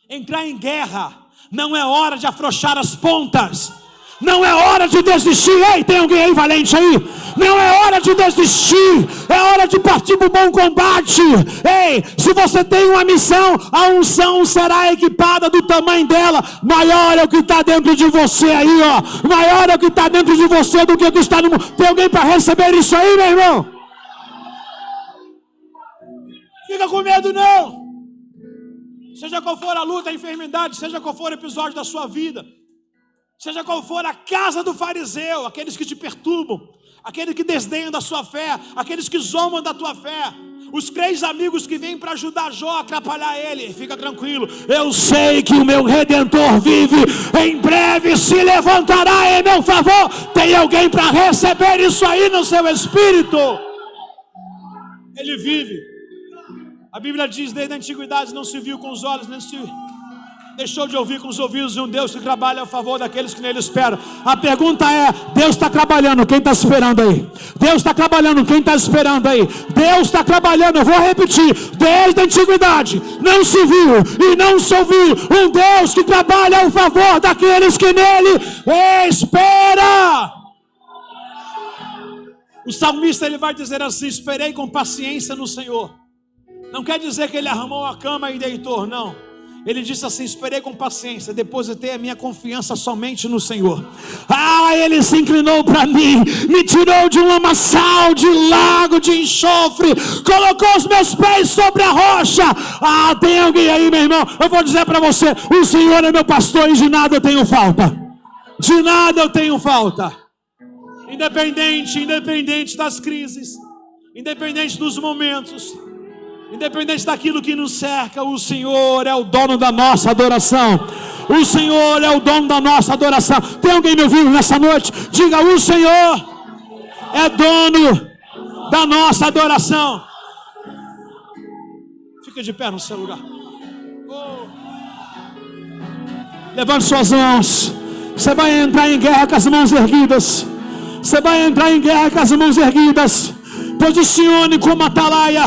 Entrar em guerra. Não é hora de afrouxar as pontas. Não é hora de desistir. Ei, tem alguém aí valente aí? Não é hora de desistir. É hora de partir para o bom combate. Ei, se você tem uma missão, a unção será equipada do tamanho dela. Maior é o que está dentro de você aí, ó. Maior é o que está dentro de você do que o que está no mundo. Tem alguém para receber isso aí, meu irmão? Fica com medo não. Seja qual for a luta, a enfermidade, seja qual for o episódio da sua vida, seja qual for a casa do fariseu, aqueles que te perturbam, aqueles que desdenham da sua fé, aqueles que zombam da tua fé, os 3 amigos que vêm para ajudar Jó a atrapalhar ele, fica tranquilo, eu sei que o meu Redentor vive, em breve se levantará em meu favor. Tem alguém para receber isso aí no seu espírito? Ele vive. A Bíblia diz, desde a antiguidade não se viu com os olhos, nem se deixou de ouvir com os ouvidos de um Deus que trabalha a favor daqueles que nele esperam. A pergunta é, Deus está trabalhando, quem está esperando aí? Deus está trabalhando, quem está esperando aí? Deus está trabalhando, eu vou repetir, desde a antiguidade não se viu e não se ouviu um Deus que trabalha a favor daqueles que nele esperam. O salmista ele vai dizer assim, esperei com paciência no Senhor. Não quer dizer que ele arrumou a cama e deitou, não. Ele disse assim, esperei com paciência, depositei a minha confiança somente no Senhor. Ele se inclinou para mim, me tirou de um lamaçal, de lago, de enxofre, colocou os meus pés sobre a rocha. Tem alguém aí, meu irmão? Eu vou dizer para você, o Senhor é meu pastor e de nada eu tenho falta. De nada eu tenho falta. Independente das crises, independente dos momentos, independente daquilo que nos cerca, o Senhor é o dono da nossa adoração. O Senhor é o dono da nossa adoração. Tem alguém me ouvindo nessa noite? Diga, o Senhor é dono da nossa adoração. Fica de pé no seu lugar. Levante suas mãos. Você vai entrar em guerra com as mãos erguidas. Você vai entrar em guerra com as mãos erguidas. Posicione como atalaia.